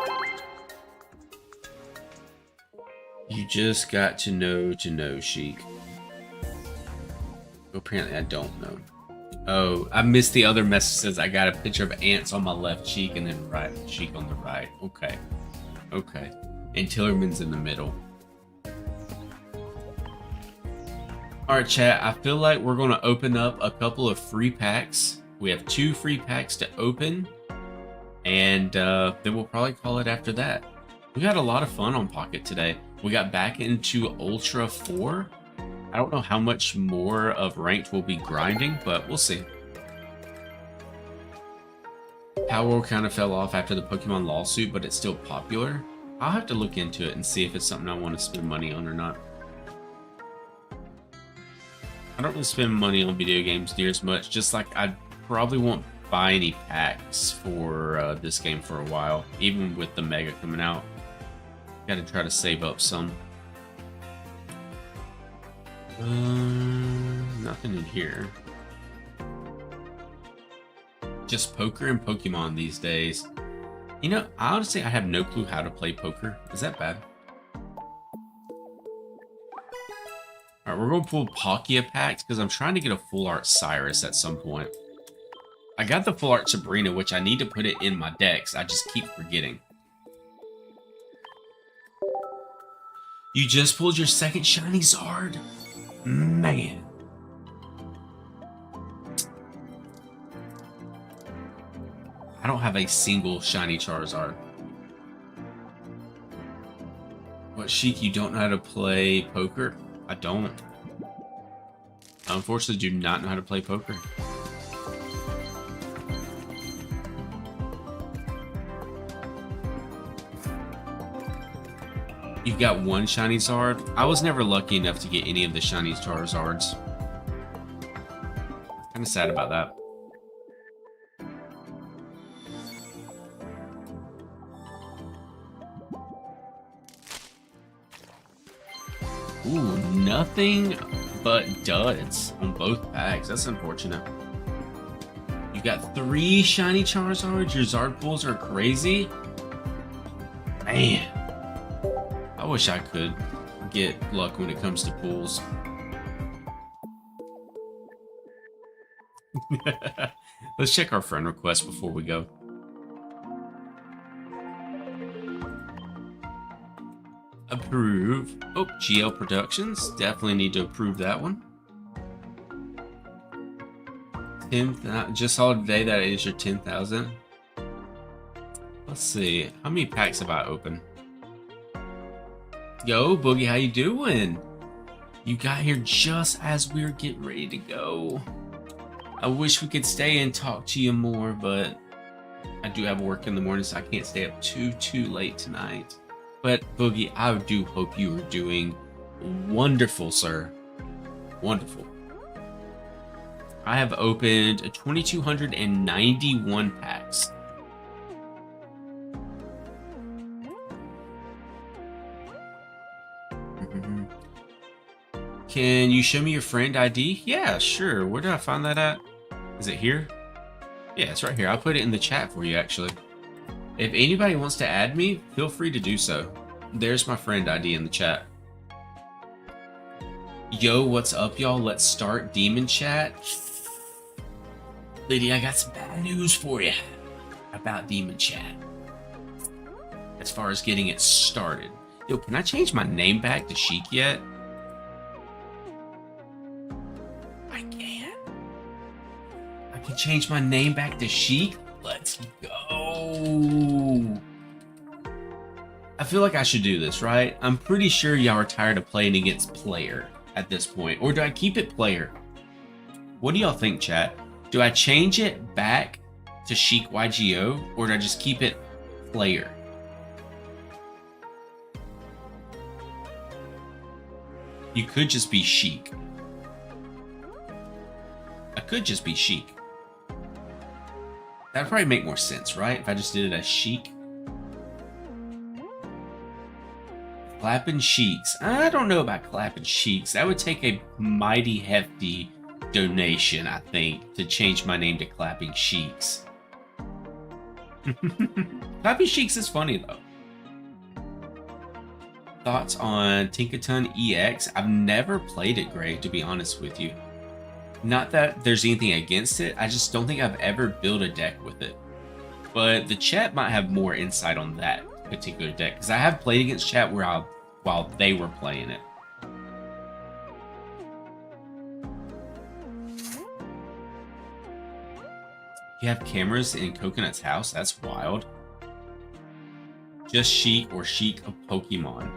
You just got to know, Sheik. Apparently I don't know. Oh, I missed the other messages. I got a picture of ants on my left cheek and then right cheek on the right. Okay. Okay. And Tillerman's in the middle. Alright, chat. I feel like we're going to open up a couple of free packs. We have 2 free packs to open. And then we'll probably call it after that. We had a lot of fun on Pocket today. We got back into Ultra 4. I don't know how much more of ranked we'll be grinding, but we'll see. Power World kind of fell off after the Pokemon lawsuit, but it's still popular. I'll have to look into it and see if it's something I want to spend money on or not. I don't really spend money on video games near as much, just like I probably won't buy any packs for this game for a while, even with the Mega coming out. Gotta try to save up some. Nothing in here. Just poker and Pokemon these days. You know, honestly, I have no clue how to play poker. Is that bad? Alright, we're gonna pull Palkia packs because I'm trying to get a full art Cyrus at some point. I got the full art Sabrina, which I need to put it in my decks. I just keep forgetting. You just pulled your second shiny Zard? Man. I don't have a single shiny Charizard. What, Sheik, you don't know how to play poker? I don't. I unfortunately do not know how to play poker. You've got one shiny Zard? I was never lucky enough to get any of the shiny Charizards. Kind of sad about that. Ooh, nothing but duds on both packs. That's unfortunate. You got 3 shiny Charizards. Your Zard pulls are crazy. Man, I wish I could get luck when it comes to pulls. Let's check our friend request before we go. Approve. Oh, GL Productions. Definitely need to approve that one. 10th, just saw today that it is your 10,000. Let's see. How many packs have I opened? Yo, Boogie, how you doing? You got here just as we were getting ready to go. I wish we could stay and talk to you more, but I do have work in the morning, so I can't stay up too late tonight. But Boogie, I do hope you are doing wonderful, sir. Wonderful. I have opened 2,291 packs. Can you show me your friend ID? Yeah, sure. Where did I find that at? Is it here? Yeah, it's right here. I'll put it in the chat for you, actually. If anybody wants to add me, feel free to do so. There's my friend ID in the chat. Yo, what's up, y'all? Let's start Demon Chat. Lady, I got some bad news for you about Demon Chat. As far as getting it started. Yo, can I change my name back to Sheik yet? I can. I can change my name back to Sheik? Let's go. I feel like I should do this, right? I'm pretty sure y'all are tired of playing against player at this point. Or do I keep it player? What do y'all think, chat? Do I change it back to Sheik YGO, or do I just keep it player? You could just be Sheik. I could just be Sheik. That'd probably make more sense, right? If I just did it as Sheik. Clapping Sheiks. I don't know about clapping Sheiks. That would take a mighty hefty donation, I think, to change my name to Clapping Sheiks. Clapping Sheiks is funny, though. Thoughts on Tinkaton EX? I've never played it, Greg, to be honest with you. Not that there's anything against it, I just don't think I've ever built a deck with it. But the chat might have more insight on that particular deck, because I have played against chat while they were playing it. You have cameras in Coconut's house? That's wild. Just Sheik or Sheik of Pokemon.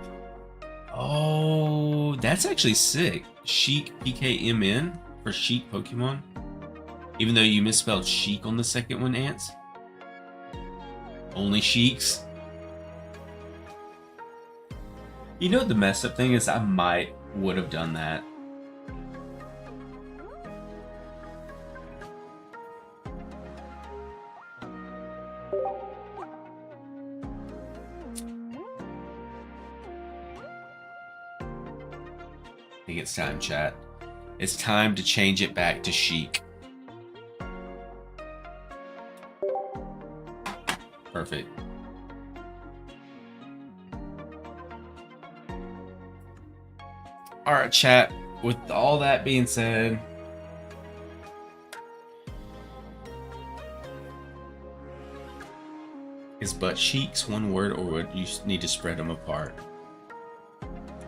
Oh, that's actually sick. Sheik PKMN for Sheik Pokemon. Even though you misspelled Sheik on the second one, Ants. Only Sheiks. You know the messed up thing is I would have done that. I think it's time, chat. It's time to change it back to Sheik. Perfect. Alright, chat. With all that being said, is butt cheeks one word, or would you need to spread them apart?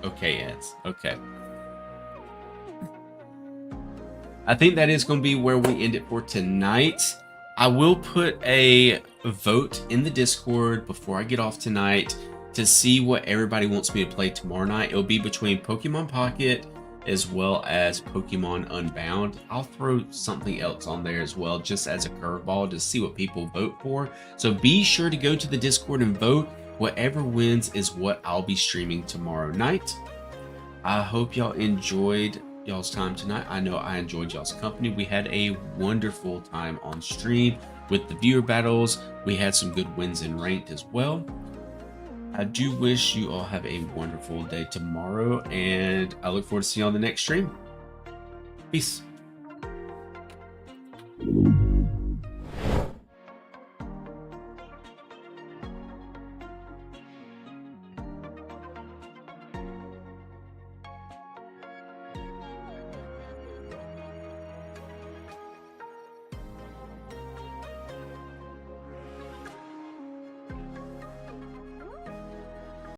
Okay, Ants. Okay. I think that is going to be where we end it for tonight. I will put a vote in the Discord before I get off tonight to see what everybody wants me to play tomorrow night. It'll be between Pokemon Pocket as well as Pokemon Unbound. I'll throw something else on there as well, just as a curveball to see what people vote for. So be sure to go to the Discord and vote. Whatever wins is what I'll be streaming tomorrow night. I hope y'all enjoyed y'all's time tonight. I know I enjoyed y'all's company. We had a wonderful time on stream with the viewer battles. We had some good wins in ranked as well. I do wish you all have a wonderful day tomorrow, and I look forward to seeing you on the next stream. Peace.